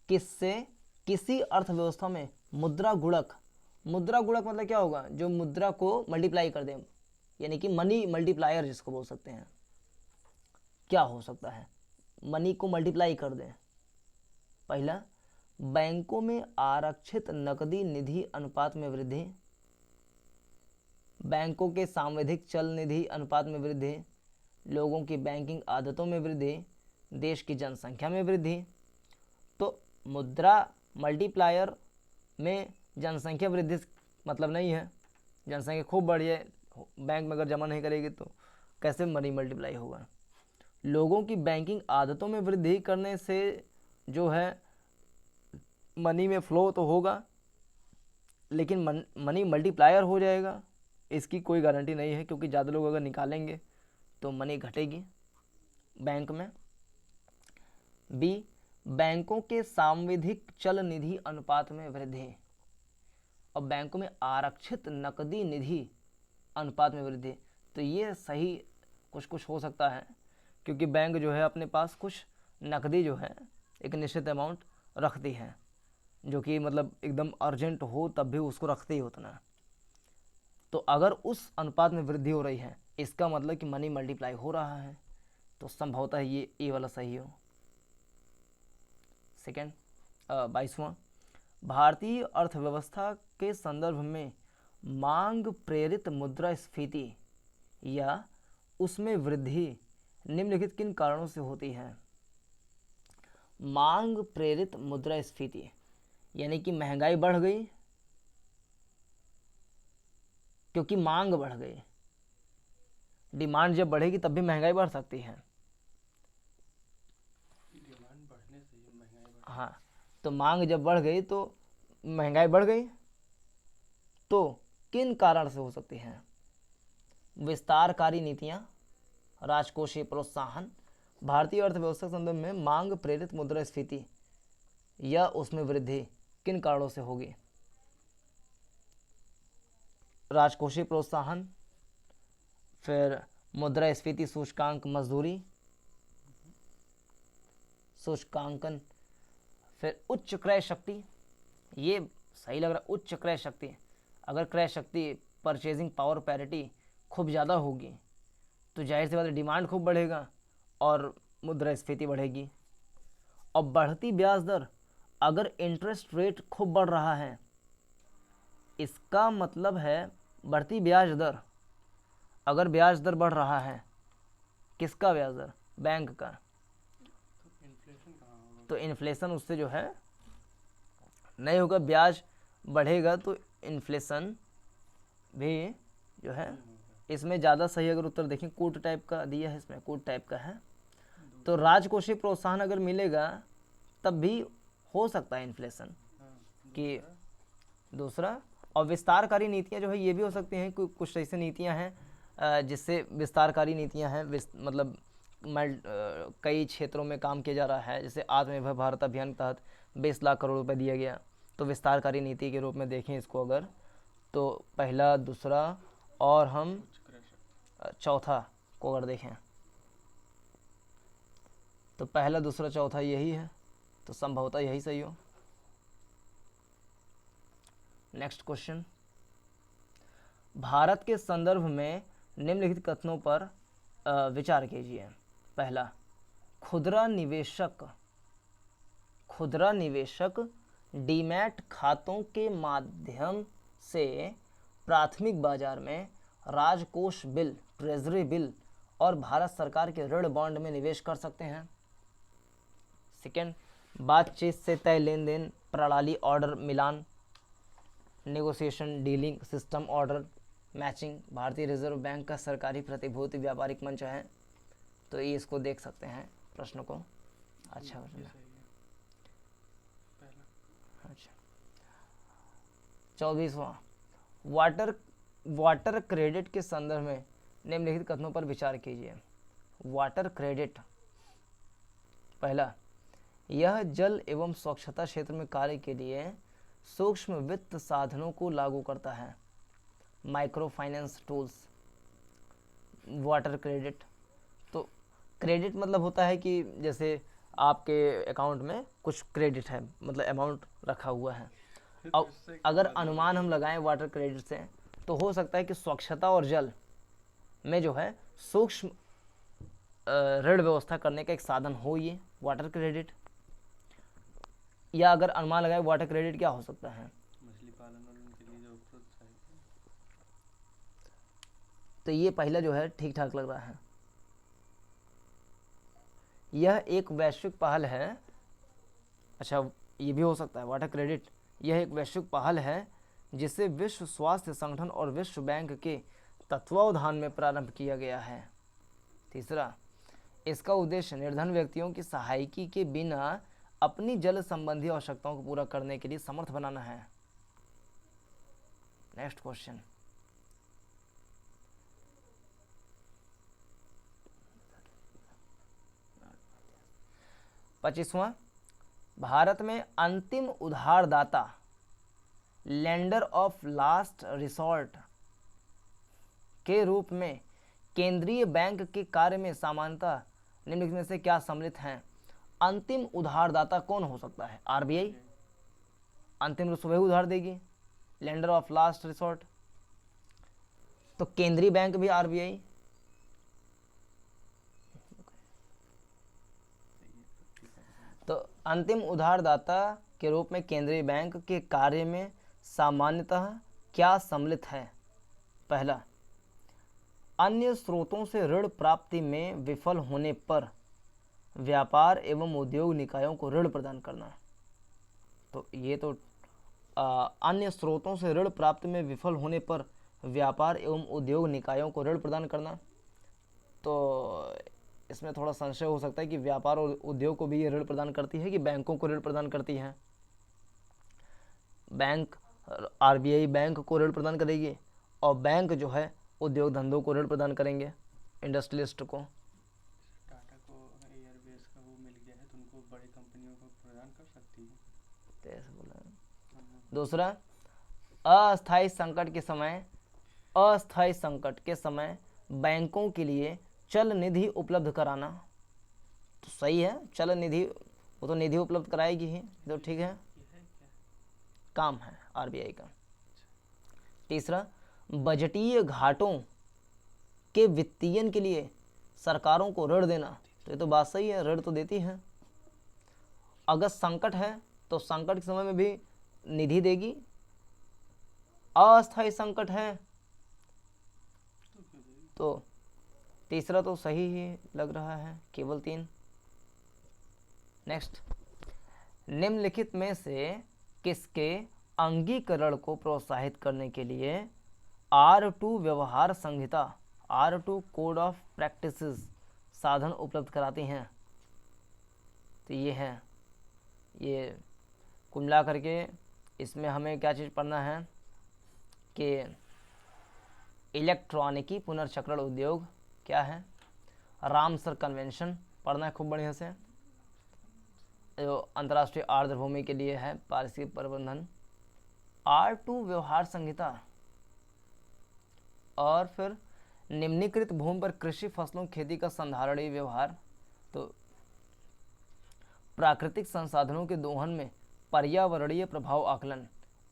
किससे किसी अर्थव्यवस्था में मुद्रा गुणक मतलब क्या होगा? जो मुद्रा को मल्टीप्लाई कर दे, यानी कि मनी मल्टीप्लायर जिसको बोल सकते हैं। क्या हो सकता है? मनी को मल्टीप्लाई कर दें। पहला, बैंकों में आरक्षित नकदी निधि अनुपात में वृद्धि, बैंकों के सांविधिक चल निधि अनुपात में वृद्धि, लोगों की बैंकिंग आदतों में वृद्धि, देश की जनसंख्या में वृद्धि। तो मुद्रा मल्टीप्लायर में जनसंख्या वृद्धि मतलब नहीं है। जनसंख्या खूब बढ़ी है, बैंक में अगर जमा नहीं करेगी तो कैसे मनी मल्टीप्लाई होगा? लोगों की बैंकिंग आदतों में वृद्धि करने से जो है मनी में फ्लो तो होगा, लेकिन मनी मल्टीप्लायर हो जाएगा इसकी कोई गारंटी नहीं है, क्योंकि ज़्यादा लोग अगर निकालेंगे तो मनी घटेगी बैंक में। बी, बैंकों के सांविधिक चल निधि अनुपात में वृद्धि और बैंकों में आरक्षित नकदी निधि अनुपात में वृद्धि। तो ये सही कुछ हो सकता है, क्योंकि बैंक जो है अपने पास कुछ नकदी जो है एक निश्चित अमाउंट रखती है, जो कि मतलब एकदम अर्जेंट हो तब भी उसको रखते ही उतना। तो अगर उस अनुपात में वृद्धि हो रही है इसका मतलब कि मनी मल्टीप्लाई हो रहा है, तो संभवतः ये वाला सही हो। सेकेंड 22वां, भारतीय अर्थव्यवस्था के संदर्भ में मांग प्रेरित मुद्रास्फीति या उसमें वृद्धि निम्नलिखित किन कारणों से होती है? मांग प्रेरित मुद्रास्फीति यानी कि महंगाई बढ़ गई क्योंकि मांग बढ़ गई। डिमांड जब बढ़ेगी तब भी महंगाई बढ़ सकती है। डिमांड बढ़ने से ही महंगाई बढ़। हाँ, तो मांग जब बढ़ गई तो महंगाई बढ़ गई। तो किन कारण से हो सकती है? विस्तारकारी नीतियां, राजकोषीय प्रोत्साहन, भारतीय अर्थव्यवस्था के संदर्भ में मांग प्रेरित मुद्रास्फीति या उसमें वृद्धि किन कारणों से होगी? राजकोषीय प्रोत्साहन, फिर मुद्रास्फीति सूचकांक मजदूरी सूचकांकन, फिर उच्च क्रय शक्ति। ये सही लग रहा है, उच्च क्रय शक्ति। अगर क्रय शक्ति परचेजिंग पावर पैरिटी खूब ज़्यादा होगी तो जाहिर सी बात है डिमांड खूब बढ़ेगा और मुद्रास्फीति बढ़ेगी। और बढ़ती ब्याज दर, अगर इंटरेस्ट रेट खूब बढ़ रहा है इसका मतलब है बढ़ती ब्याज दर। अगर ब्याज दर बढ़ रहा है, किसका ब्याज दर? बैंक का। तो इन्फ्लेशन कहाँ होगा? तो इन्फ्लेशन उससे जो है नहीं होगा, ब्याज बढ़ेगा तो इन्फ्लेशन भी जो है। इसमें ज़्यादा सही अगर उत्तर देखें कोड टाइप का दिया है, इसमें कोड टाइप का है। तो राजकोषीय प्रोत्साहन अगर मिलेगा तब भी हो सकता है इन्फ्लेशन कि दूसरा। और विस्तारकारी नीतियां जो है ये भी हो सकती हैं, कुछ ऐसी नीतियां हैं जिससे विस्तारकारी नीतियां हैं मतलब कई क्षेत्रों में काम किया जा रहा है। जैसे आत्मनिर्भर भारत अभियान के तहत 20 लाख करोड़ रुपए दिया गया, तो विस्तारकारी नीति के रूप में देखें इसको अगर, तो पहला, दूसरा और हम चौथा को अगर देखें तो पहला, दूसरा, चौथा यही है, तो संभवतः यही सही हो। नेक्स्ट क्वेश्चन, भारत के संदर्भ में निम्नलिखित कथनों पर विचार कीजिए। पहला, खुदरा निवेशक डीमैट खातों के माध्यम से प्राथमिक बाजार में राजकोष बिल, ट्रेजरी बिल और भारत सरकार के ऋण बॉन्ड में निवेश कर सकते हैं। सेकेंड, बातचीत से तय लेन देन प्रणाली, ऑर्डर मिलान, negotiation, dealing system, order matching भारतीय रिजर्व बैंक का सरकारी प्रतिभूति व्यापारिक मंच है। तो ये इसको देख सकते हैं प्रश्न को। अच्छा ये सही है। पहला। अच्छा, 24वां, वाटर क्रेडिट के संदर्भ में निम्नलिखित कथनों पर विचार कीजिए। वाटर क्रेडिट, पहला, यह जल एवं स्वच्छता क्षेत्र में कार्य के लिए सूक्ष्म वित्त साधनों को लागू करता है। Micro finance tools, water credit. तो क्रेडिट मतलब होता है कि जैसे आपके अकाउंट में कुछ क्रेडिट है, मतलब अमाउंट रखा हुआ है। अब अगर अनुमान हम लगाएं वाटर क्रेडिट से, तो हो सकता है कि स्वच्छता और जल में जो है सूक्ष्म ऋण व्यवस्था करने का एक साधन हो ये वाटर क्रेडिट। या अगर अनुमान लगाए वाटर क्रेडिट क्या हो सकता है, मछली पालन और उनके लिए जो प्रोत्साहित है। तो ये पहला जो है ठीक ठाक लग रहा है। यह एक वैश्विक पहल है। अच्छा, ये भी हो सकता है वाटर क्रेडिट, यह एक वैश्विक पहल है जिसे विश्व स्वास्थ्य संगठन और विश्व बैंक के तत्वावधान में प्रारंभ किया गया है। तीसरा, इसका उद्देश्य निर्धन व्यक्तियों की सहायता के बिना अपनी जल संबंधी आवश्यकताओं को पूरा करने के लिए समर्थ बनाना है। नेक्स्ट क्वेश्चन, पच्चीसवां, भारत में अंतिम उधारदाता, लेंडर ऑफ लास्ट रिसॉर्ट के रूप में केंद्रीय बैंक के कार्य में सामान्यतः निम्नलिखित में से क्या सम्मिलित हैं। अंतिम उधारदाता कौन हो सकता है? आरबीआई अंतिम रूप से वही उधार देगी, लेंडर ऑफ लास्ट रिसॉर्ट। तो केंद्रीय बैंक भी आरबीआई। तो अंतिम उधारदाता के रूप में केंद्रीय बैंक के कार्य में सामान्यतः क्या सम्मिलित है? पहला, अन्य स्रोतों से ऋण प्राप्ति में विफल होने पर व्यापार एवं उद्योग निकायों को ऋण प्रदान करना। तो ये तो अन्य स्रोतों से ऋण प्राप्ति में विफल होने पर व्यापार एवं उद्योग निकायों को ऋण प्रदान करना। तो इसमें थोड़ा संशय हो सकता है कि व्यापार और उद्योग को भी ये ऋण प्रदान करती है कि बैंकों को ऋण प्रदान करती है। बैंक, आरबीआई बैंक को ऋण प्रदान करेगी और बैंक जो है उद्योग धंधों को ऋण प्रदान करेंगे, इंडस्ट्रियलिस्ट को। टाटा को एयरबेस का वो मिल गया है तो उनको बड़ी कंपनियों को प्रदान कर सकती है। तो ऐसे बोला है। दूसरा, अस्थायी संकट के समय बैंकों के लिए चल निधि उपलब्ध कराना। तो सही है, चल निधि, वो तो निधि उपलब्ध कराएगी ही, तो ठीक है, काम है आरबीआई का। तीसरा, बजटीय घाटों के वित्तीयन के लिए सरकारों को ऋण देना। तो ये तो बात सही है, ऋण तो देती है। अगर संकट है तो संकट के समय में भी निधि देगी। अस्थायी संकट है तो तीसरा तो सही ही लग रहा है, केवल 3। नेक्स्ट, निम्नलिखित में से किसके अंगीकरण को प्रोत्साहित करने के लिए R2 व्यवहार संहिता, R2 कोड ऑफ प्रैक्टिसेस साधन उपलब्ध कराती हैं? तो ये है, ये कुल मिला करके इसमें हमें क्या चीज़ पढ़ना है कि इलेक्ट्रॉनिकी पुनर्चक्रण उद्योग क्या है, रामसर कन्वेंशन पढ़ना है खूब बढ़िया से, जो अंतर्राष्ट्रीय आर्द्रभूमि के लिए है पारिस्थितिक प्रबंधन, R2 व्यवहार संहिता, और फिर निम्नीकृत भूमि पर कृषि फसलों खेती का संधारणीय व्यवहार। तो प्राकृतिक संसाधनों के दोहन में पर्यावरणीय प्रभाव आकलन,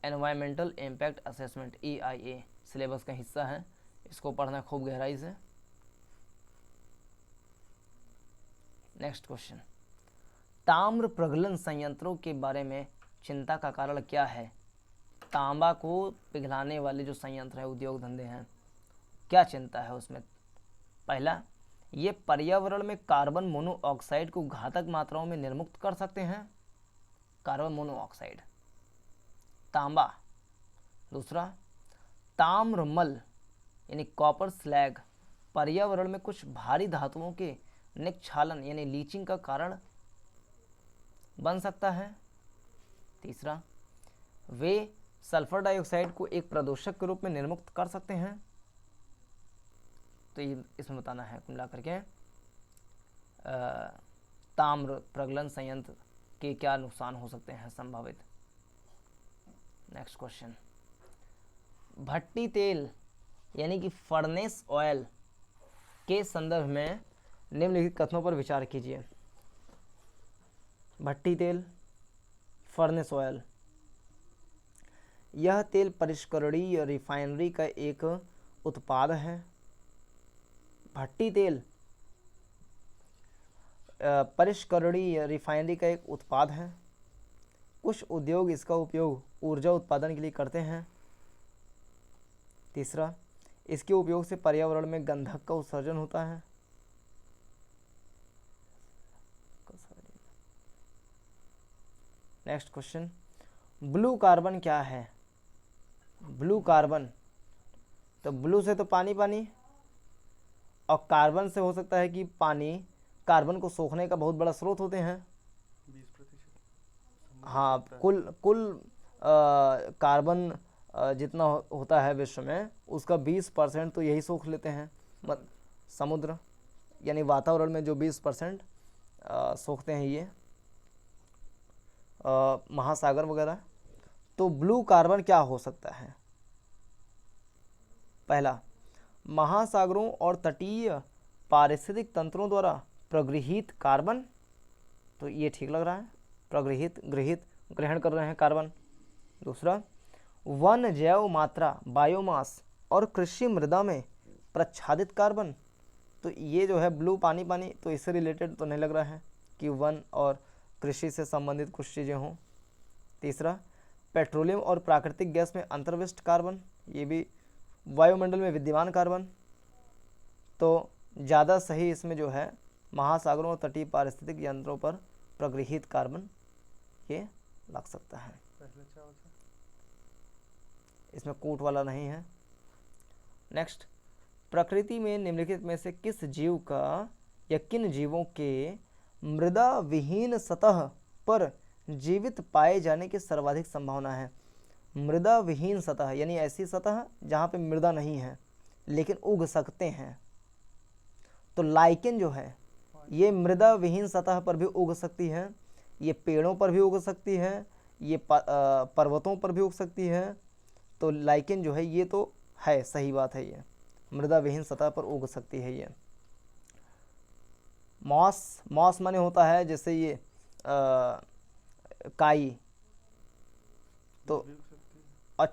environmental impact assessment, EIA syllabus का हिस्सा है, इसको पढ़ना खूब गहराई से। नेक्स्ट क्वेश्चन, ताम्र प्रगलन संयंत्रों के बारे में चिंता का कारण क्या है? तांबा को पिघलाने वाले जो संयंत्र है, उद्योग धंधे हैं, क्या चिंता है उसमें? पहला, ये पर्यावरण में कार्बन मोनोऑक्साइड को घातक मात्राओं में निर्मुक्त कर सकते हैं, कार्बन मोनोऑक्साइड, तांबा। दूसरा, ताम्रमल यानी कॉपर स्लैग पर्यावरण में कुछ भारी धातुओं के निक्षालन यानी लीचिंग का कारण बन सकता है। तीसरा, वे सल्फर डाइऑक्साइड को एक प्रदूषक के रूप में निर्मुक्त कर सकते हैं। तो ये इसमें बताना है कुल मिला करके ताम्र प्रगलन संयंत्र के क्या नुकसान हो सकते हैं संभावित। नेक्स्ट क्वेश्चन, भट्टी तेल यानी कि फर्नेस ऑयल के संदर्भ में निम्नलिखित कथनों पर विचार कीजिए। भट्टी तेल, फर्नेस ऑयल, यह तेल परिष्करणीय रिफाइनरी का एक उत्पाद है। भट्टी तेल परिष्करणीय रिफाइनरी का एक उत्पाद है। कुछ उद्योग इसका उपयोग ऊर्जा उत्पादन के लिए करते हैं। तीसरा, इसके उपयोग से पर्यावरण में गंधक का उत्सर्जन होता है। नेक्स्ट क्वेश्चन, ब्लू कार्बन क्या है? ब्लू कार्बन, तो ब्लू से तो पानी पानी, और कार्बन से हो सकता है कि पानी कार्बन को सोखने का बहुत बड़ा स्रोत होते हैं। 20%। हाँ, कुल कार्बन जितना होता है विश्व में, उसका 20% तो यही सोख लेते हैं। समुद्र यानी वातावरण में जो 20% सोखते हैं ये महासागर वगैरह। तो ब्लू कार्बन क्या हो सकता है? पहला, महासागरों और तटीय पारिस्थितिक तंत्रों द्वारा प्रगृहीत कार्बन, तो ये ठीक लग रहा है, गृहित ग्रहण कर रहे हैं कार्बन। दूसरा, वन जैव मात्रा बायोमास और कृषि मृदा में प्रच्छादित कार्बन, तो ये जो है ब्लू पानी पानी, तो इससे रिलेटेड तो नहीं लग रहा है कि वन और कृषि से संबंधित कुछ चीज़ें हों। तीसरा, पेट्रोलियम और प्राकृतिक गैस में अंतर्विष्ट कार्बन, ये भी वायुमंडल में विद्यमान कार्बन। तो ज़्यादा सही इसमें जो है महासागरों और तटीय पारिस्थितिक यंत्रों पर प्रगृहीत कार्बन ये लग सकता है। पहले क्या होता है? इसमें कूट वाला नहीं है। नेक्स्ट, प्रकृति में निम्नलिखित में से किस जीव का या किन जीवों के मृदा विहीन सतह पर जीवित पाए जाने की सर्वाधिक संभावना है? मृदा विहीन सतह यानी ऐसी सतह जहाँ पे मृदा नहीं है लेकिन उग सकते हैं। तो लाइकेन जो है ये मृदा विहीन सतह पर भी उग सकती है, ये पेड़ों पर भी उग सकती है, ये पर्वतों पर भी उग सकती है। तो लाइकेन जो है ये तो है, सही बात है, ये मृदा विहीन सतह पर उग सकती है। ये मॉस माने होता है जैसे ये काई, तो भी उग सकती है। और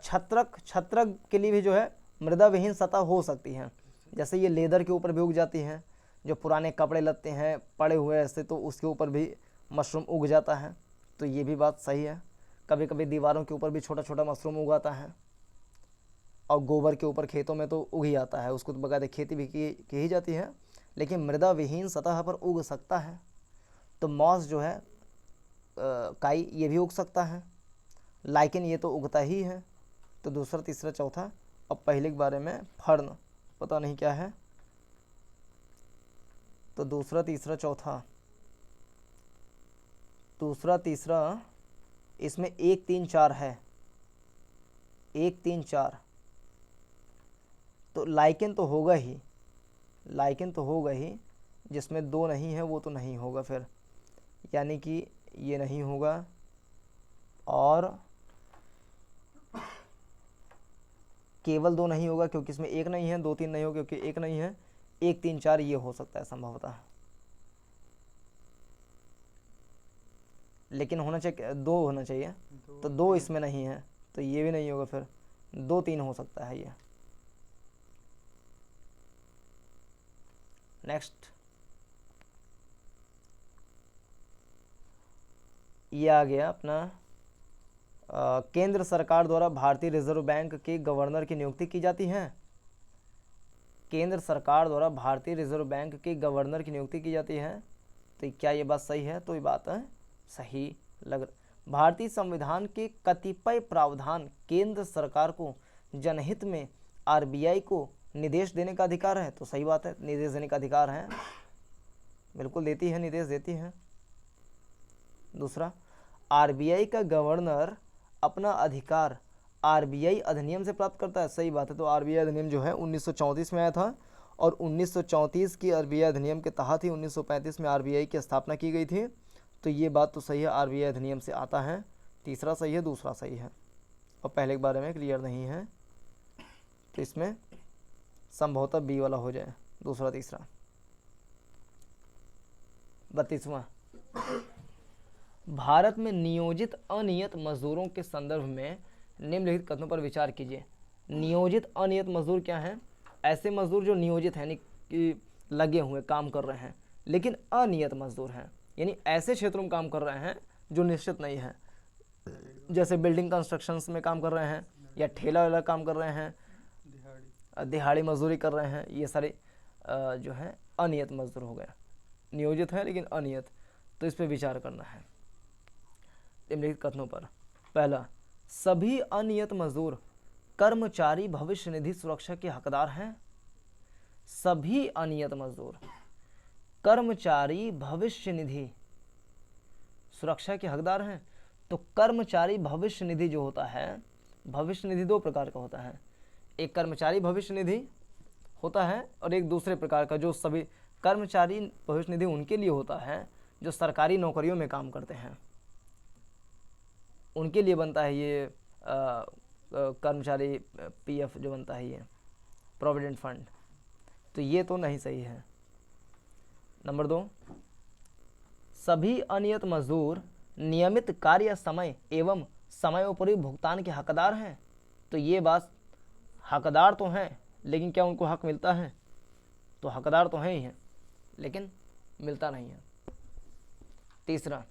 छत्रक के लिए भी जो है मृदा विहीन सतह हो सकती है। जैसे ये लेदर के ऊपर भी उग जाती हैं, जो पुराने कपड़े लत्ते हैं पड़े हुए ऐसे, तो उसके ऊपर भी मशरूम उग जाता है। तो ये भी बात सही है। कभी कभी दीवारों के ऊपर भी छोटा छोटा मशरूम उगाता है, और गोबर के ऊपर खेतों में तो उग ही आता है, उसको तो बकायदे खेती भी की ही जाती है, लेकिन मृदा विहीन सतह पर उग सकता है। तो मॉस जो है काई, ये भी उग सकता है। लाइकेन ये तो उगता ही है। तो दूसरा तीसरा चौथा, अब पहले के बारे में फर्न पता नहीं क्या है। तो दूसरा तीसरा इसमें 1 3 4 है, 1 3 4। तो लाइकेन तो होगा ही, जिसमें 2 नहीं है वो तो नहीं होगा फिर, यानी कि ये नहीं होगा। और केवल 2 नहीं होगा क्योंकि इसमें 1 नहीं है, 2 3 नहीं होगा क्योंकि 1 नहीं है, 1 3 4 ये हो सकता है संभवतः, लेकिन होना चाहिए 2 होना चाहिए। तो 2 इसमें नहीं है, तो ये भी नहीं होगा, फिर 2 3 हो सकता है ये। नेक्स्ट ये आ गया अपना केंद्र सरकार द्वारा भारतीय रिजर्व बैंक के गवर्नर की नियुक्ति की जाती है। केंद्र सरकार द्वारा भारतीय रिजर्व बैंक के गवर्नर की नियुक्ति की जाती है। तो क्या ये बात सही है? तो ये बात सही लग भारतीय संविधान के कतिपय प्रावधान केंद्र सरकार को जनहित में आरबीआई को निर्देश देने का अधिकार है। तो सही बात है, निर्देश देने का अधिकार है, बिल्कुल देती है, निर्देश देती है। दूसरा, आरबीआई का गवर्नर अपना अधिकार आरबीआई अधिनियम से प्राप्त करता है। सही बात है। तो आरबीआई अधिनियम जो है 1934 में आया था और 1934 की आरबीआई अधिनियम के तहत ही 1935 में आरबीआई की स्थापना की गई थी। तो ये बात तो सही है, आरबीआई अधिनियम से आता है। तीसरा सही है, दूसरा सही है और पहले के बारे में क्लियर नहीं है, तो इसमें संभवतः बी वाला हो जाए, दूसरा तीसरा। 32वां, भारत में नियोजित अनियत मजदूरों के संदर्भ में निम्नलिखित कथनों पर विचार कीजिए। नियोजित अनियत मजदूर क्या हैं? ऐसे मजदूर जो नियोजित हैं, यानी कि लगे हुए काम कर रहे हैं, लेकिन अनियत मजदूर हैं, यानी ऐसे क्षेत्रों में काम कर रहे हैं जो निश्चित नहीं है, जैसे बिल्डिंग कंस्ट्रक्शंस में काम कर रहे हैं या ठेला वाला काम कर रहे हैं, दिहाड़ी मजदूरी कर रहे हैं, ये सारे जो हैं अनियत मजदूर हो गए। नियोजित है लेकिन अनियत, तो इस पर विचार करना है निम्नलिखित कथनों पर। पहला, सभी अनियत मजदूर कर्मचारी भविष्य निधि सुरक्षा के हकदार हैं। सभी अनियत मजदूर कर्मचारी भविष्य निधि सुरक्षा के हकदार हैं। तो कर्मचारी भविष्य निधि जो होता है, भविष्य निधि दो प्रकार का होता है, एक कर्मचारी भविष्य निधि होता है और एक दूसरे प्रकार का जो सभी कर्मचारी भविष्य निधि उनके लिए होता है जो सरकारी नौकरियों में काम करते हैं, उनके लिए बनता है ये कर्मचारी पीएफ जो बनता है, ये प्रोविडेंट फंड। तो ये तो नहीं सही है। नंबर 2, सभी अनियत मजदूर नियमित कार्य समय एवं समयोपरि भुगतान के हकदार हैं। तो ये बात हकदार तो हैं, लेकिन क्या उनको हक मिलता है? तो हकदार तो हैं ही हैं, लेकिन मिलता नहीं है। तीसरा,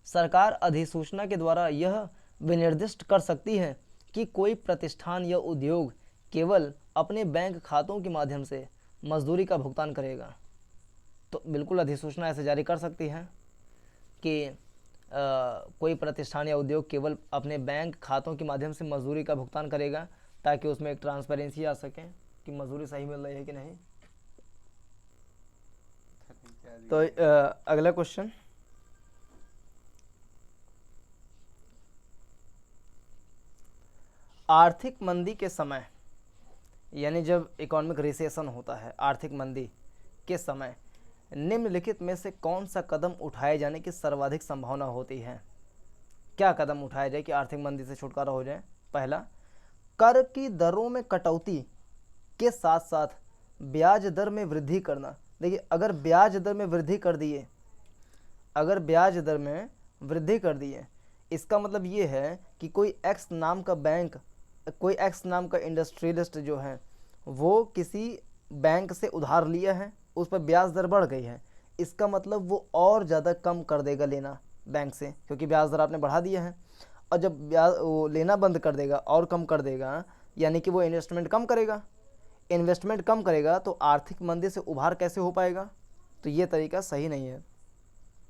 सरकार अधिसूचना के द्वारा यह विनिर्दिष्ट कर सकती है कि कोई प्रतिष्ठान या उद्योग केवल अपने बैंक खातों के माध्यम से मजदूरी का भुगतान करेगा। तो बिल्कुल अधिसूचना ऐसे जारी कर सकती है कि कोई प्रतिष्ठान या उद्योग केवल अपने बैंक खातों के माध्यम से मजदूरी का भुगतान करेगा, ताकि उसमें एक ट्रांसपेरेंसी आ सके कि मजदूरी सही मिल रही है कि नहीं। तो अगला क्वेश्चन, आर्थिक मंदी के समय, यानी जब इकोनॉमिक रिसेशन होता है, आर्थिक मंदी के समय निम्नलिखित में से कौन सा कदम उठाए जाने की सर्वाधिक संभावना होती है? क्या कदम उठाया जाए कि आर्थिक मंदी से छुटकारा हो जाए? पहला, कर की दरों में कटौती के साथ साथ ब्याज दर में वृद्धि करना। देखिए, अगर ब्याज दर में वृद्धि कर दिए, अगर ब्याज दर में वृद्धि कर दिए, इसका मतलब ये है कि कोई एक्स नाम का बैंक, कोई एक्स नाम का इंडस्ट्रियलिस्ट जो है वो किसी बैंक से उधार लिया है, उस पर ब्याज दर बढ़ गई है, इसका मतलब वो और ज़्यादा कम कर देगा लेना बैंक से, क्योंकि ब्याज दर आपने बढ़ा दिया है। और जब ब्याज वो लेना बंद कर देगा और कम कर देगा, यानी कि वो इन्वेस्टमेंट कम करेगा। इन्वेस्टमेंट कम करेगा तो आर्थिक मंदी से उभार कैसे हो पाएगा? तो ये तरीका सही नहीं है।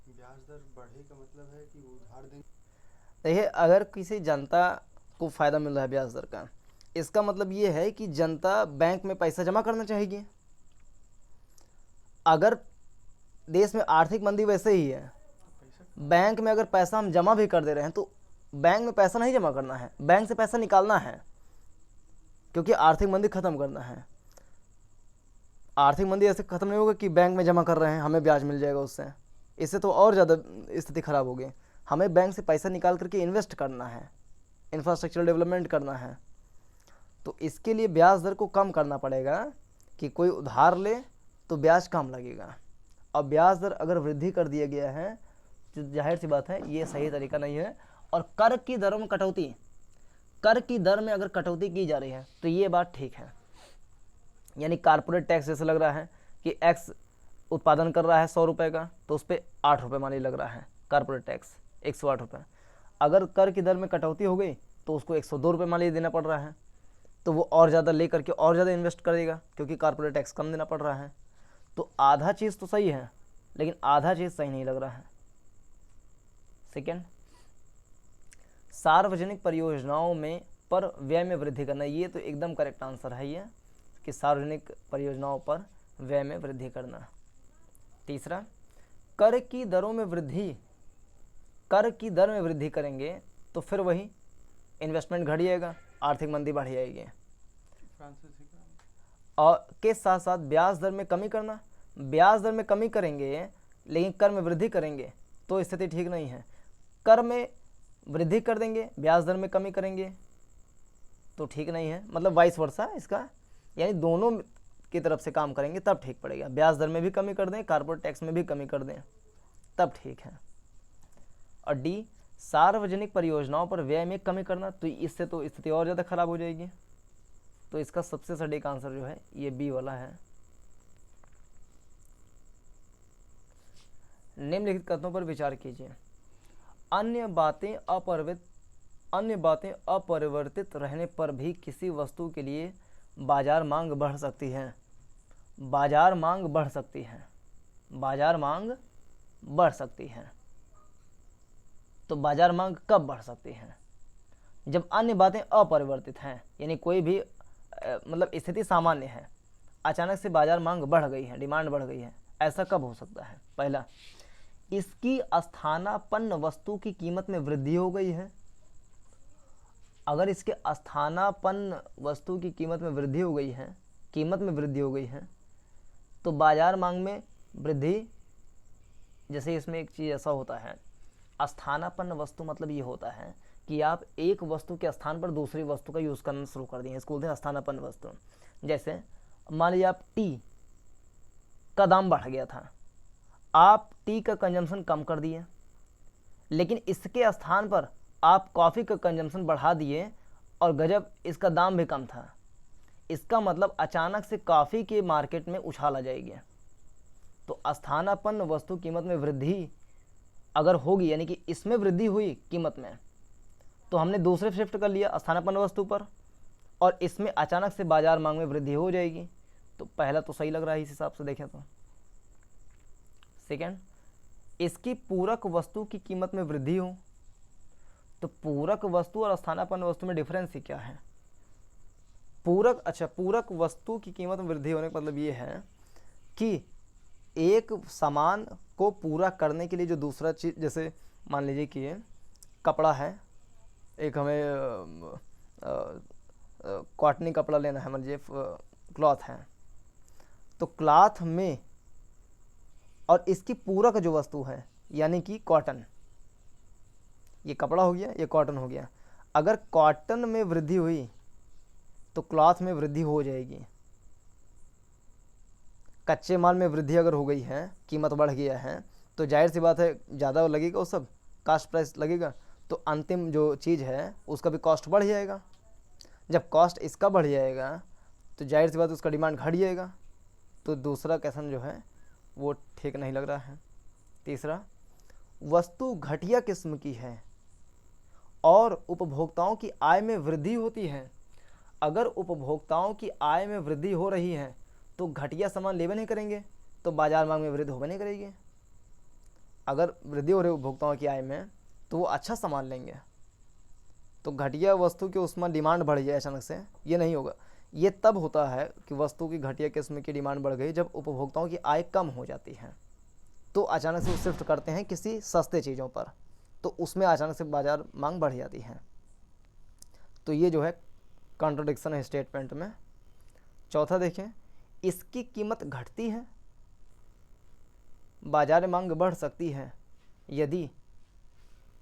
ब्याज दर बढ़े का मतलब है कि उधार देंगे। देखिए, अगर किसी जनता को फ़ायदा मिल रहा है ब्याज दर का, इसका मतलब ये है कि जनता बैंक में पैसा जमा करना चाहेगी। अगर देश में आर्थिक मंदी वैसे ही है, बैंक में अगर पैसा हम जमा भी कर दे रहे हैं तो बैंक में पैसा नहीं जमा करना है, बैंक से पैसा निकालना है, क्योंकि आर्थिक मंदी ख़त्म करना है। आर्थिक मंदी ऐसे ख़त्म नहीं होगा कि बैंक में जमा कर रहे हैं हमें ब्याज मिल जाएगा उससे, इससे तो और ज़्यादा स्थिति ख़राब होगी। हमें बैंक से पैसा निकाल करके इन्वेस्ट करना है, इंफ्रास्ट्रक्चर डेवलपमेंट करना है। तो इसके लिए ब्याज दर को कम करना पड़ेगा कि कोई उधार ले तो ब्याज कम लगेगा। और ब्याज दर अगर वृद्धि कर दिया गया है तो जाहिर सी बात है ये सही तरीका नहीं है। और कर की दरों में कटौती, कर की दर में अगर कटौती की जा रही है तो ये बात ठीक है, यानी कारपोरेट टैक्स जैसे लग रहा है कि एक्स उत्पादन कर रहा है 100 रुपये का, तो उस पर 8 रुपये मान ली लग रहा है कॉर्पोरेट टैक्स, 108 रुपये। अगर कर की दर में कटौती हो गई तो उसको 102 रुपये मान ली देना पड़ रहा है, तो वो और ज़्यादा ले करके और ज़्यादा इन्वेस्ट करेगा क्योंकि कॉर्पोरेट टैक्स कम देना पड़ रहा है। तो आधा चीज़ तो सही है, लेकिन आधा चीज़ सही नहीं लग रहा है। सेकेंड, सार्वजनिक परियोजनाओं में पर व्यय में वृद्धि करना, ये तो एकदम करेक्ट आंसर है ये, कि सार्वजनिक परियोजनाओं पर व्यय में वृद्धि करना। तीसरा, कर की दरों में वृद्धि, कर की दर में वृद्धि करेंगे तो फिर वही इन्वेस्टमेंट घट जाएगा, आर्थिक मंदी बढ़ जाएगी। और के साथ साथ ब्याज दर में कमी करना, ब्याज दर में कमी करेंगे लेकिन कर में वृद्धि करेंगे तो स्थिति ठीक नहीं है। कर में वृद्धि कर देंगे, ब्याज दर में कमी करेंगे तो ठीक नहीं है, मतलब वाइस वर्सा इसका, यानी दोनों की तरफ से काम करेंगे तब ठीक पड़ेगा। ब्याज दर में भी कमी कर दें, कॉर्पोरेट टैक्स में भी कमी कर दें, तब ठीक है। और डी, सार्वजनिक परियोजनाओं पर व्यय में कमी करना, तो इससे तो स्थिति और ज़्यादा खराब हो जाएगी। तो इसका सबसे सटीक आंसर जो है ये बी वाला है। निम्नलिखित कथनों पर विचार कीजिए। अन्य बातें अपरिवर्तित रहने पर भी किसी वस्तु के लिए बाजार मांग बढ़ सकती है। बाजार मांग बढ़ सकती है, बाजार मांग बढ़ सकती है। तो बाजार मांग कब बढ़ सकती है? जब अन्य बातें अपरिवर्तित हैं, यानी कोई भी मतलब स्थिति सामान्य है, अचानक से बाजार मांग बढ़ गई है, डिमांड बढ़ गई है, ऐसा कब हो सकता है? पहला, इसकी स्थानापन्न वस्तु की कीमत में वृद्धि हो गई है। अगर इसके स्थानापन्न वस्तु की कीमत में वृद्धि हो गई है, कीमत में वृद्धि हो गई है, तो बाजार मांग में वृद्धि, जैसे इसमें एक चीज़ ऐसा होता है, स्थानापन्न वस्तु मतलब ये होता है कि आप एक वस्तु के स्थान पर दूसरी वस्तु का यूज़ करना शुरू कर दिए, इसको बोलते हैं स्थानापन्न वस्तु। जैसे मान लीजिए आप टी का दाम बढ़ गया था, आप टी का कंजम्पशन कम कर दिए, लेकिन इसके स्थान पर आप कॉफ़ी का कंजम्पशन बढ़ा दिए और गजब इसका दाम भी कम था। इसका मतलब अचानक से कॉफ़ी के मार्केट में उछाल आ जाएगी। तो स्थानापन्न वस्तु कीमत में वृद्धि अगर होगी, यानी कि इसमें वृद्धि हुई कीमत में, तो हमने दूसरे शिफ्ट कर लिया स्थानापन्न वस्तु पर, और इसमें अचानक से बाजार मांग में वृद्धि हो जाएगी। तो पहला तो सही लग रहा है इस हिसाब से देखें तो। सेकेंड, इसकी पूरक वस्तु की कीमत में वृद्धि हो, तो पूरक वस्तु और स्थानापन्न वस्तु में डिफरेंस ही क्या है? पूरक, अच्छा, पूरक वस्तु की कीमत में वृद्धि होने का मतलब ये है कि एक सामान को पूरा करने के लिए जो दूसरा चीज़, जैसे मान लीजिए कि कपड़ा है, एक हमें कॉटनी कपड़ा लेना है, मान लीजिए क्लॉथ है, तो क्लॉथ में और इसकी पूरक जो वस्तु है यानी कि कॉटन, ये कपड़ा हो गया, ये कॉटन हो गया, अगर कॉटन में वृद्धि हुई तो क्लॉथ में वृद्धि हो जाएगी। कच्चे माल में वृद्धि अगर हो गई है, कीमत बढ़ गया है, तो जाहिर सी बात है ज़्यादा लगेगा, वो सब कास्ट प्राइस लगेगा, तो अंतिम जो चीज़ है उसका भी कॉस्ट बढ़ जाएगा। जब कॉस्ट इसका बढ़ जाएगा तो जाहिर सी बात उसका डिमांड घट जाएगा। तो दूसरा क्वेश्चन जो है वो ठीक नहीं लग रहा है। तीसरा, वस्तु घटिया किस्म की है और उपभोक्ताओं की आय में वृद्धि होती है। अगर उपभोक्ताओं की आय में वृद्धि हो रही है तो घटिया सामान लेवे नहीं करेंगे, तो बाजार मांग में वृद्धि होवे नहीं करेगी। अगर वृद्धि हो रही है उपभोक्ताओं की आय में तो वो अच्छा सामान लेंगे, तो घटिया वस्तु की उसमें डिमांड बढ़ जाए अचानक से, ये नहीं होगा। ये तब होता है कि वस्तु की घटिया किस्म की डिमांड बढ़ गई जब उपभोक्ताओं की आय कम हो जाती है, तो अचानक से वो शिफ्ट करते हैं किसी सस्ते चीज़ों पर, तो उसमें अचानक से बाजार मांग बढ़ जाती है। तो ये जो है कॉन्ट्रडिक्शन है स्टेटमेंट में। चौथा देखें, इसकी कीमत घटती है, बाजार मांग बढ़ सकती है।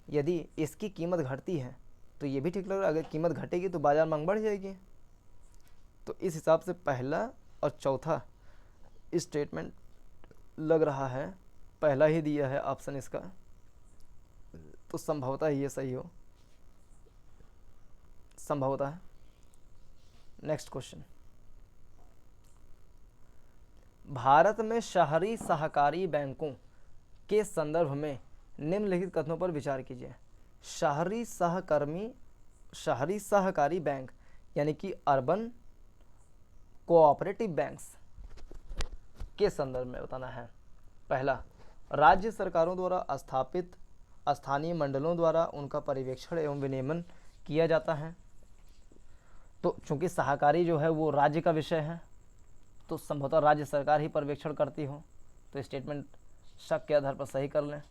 यदि इसकी कीमत घटती है तो ये भी ठीक लग रहा है, अगर कीमत घटेगी तो बाजार मांग बढ़ जाएगी। तो इस हिसाब से पहला और चौथा स्टेटमेंट लग रहा है, पहला ही दिया है ऑप्शन इसका, तो संभवतः ये सही हो, संभवतः। नेक्स्ट क्वेश्चन, भारत में शहरी सहकारी बैंकों के संदर्भ में निम्नलिखित कथनों पर विचार कीजिए। शहरी सहकारी बैंक यानी कि अर्बन कोऑपरेटिव बैंक्स के संदर्भ में बताना है। पहला, राज्य सरकारों द्वारा स्थापित स्थानीय मंडलों द्वारा उनका पर्यवेक्षण एवं विनियमन किया जाता है। तो चूंकि सहकारी जो है वो राज्य का विषय है, तो संभवतः राज्य सरकार ही पर्यवेक्षण करती हो, तो स्टेटमेंट शक के आधार पर सही कर लें।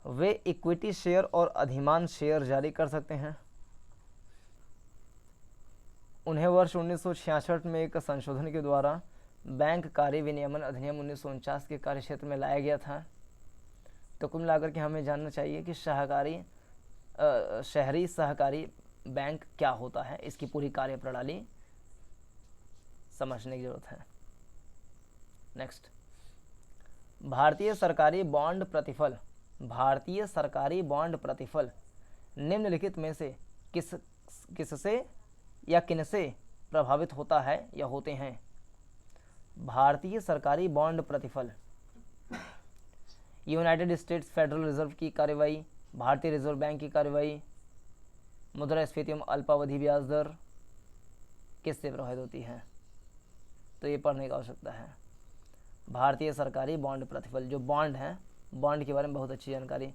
वे इक्विटी शेयर और अधिमान शेयर जारी कर सकते हैं। उन्हें वर्ष 1966 में एक संशोधन के द्वारा बैंक कार्य विनियमन अधिनियम 1949 के कार्यक्षेत्र में लाया गया था। तो कुल मिलाकर के हमें जानना चाहिए कि शहरी सहकारी बैंक क्या होता है, इसकी पूरी कार्य प्रणाली समझने की जरूरत है। नेक्स्ट, भारतीय सरकारी बॉन्ड प्रतिफल निम्नलिखित में से किससे या किनसे प्रभावित होता है या होते हैं। भारतीय सरकारी बॉन्ड प्रतिफल यूनाइटेड स्टेट्स फेडरल रिजर्व की कार्रवाई, भारतीय रिजर्व बैंक की कार्रवाई, मुद्रास्फीति एवं अल्पावधि ब्याज दर किससे प्रभावित होती है। तो ये पढ़ने की आवश्यकता है। भारतीय सरकारी बॉन्ड प्रतिफल, जो बॉन्ड हैं, बॉन्ड के बारे में बहुत अच्छी जानकारी,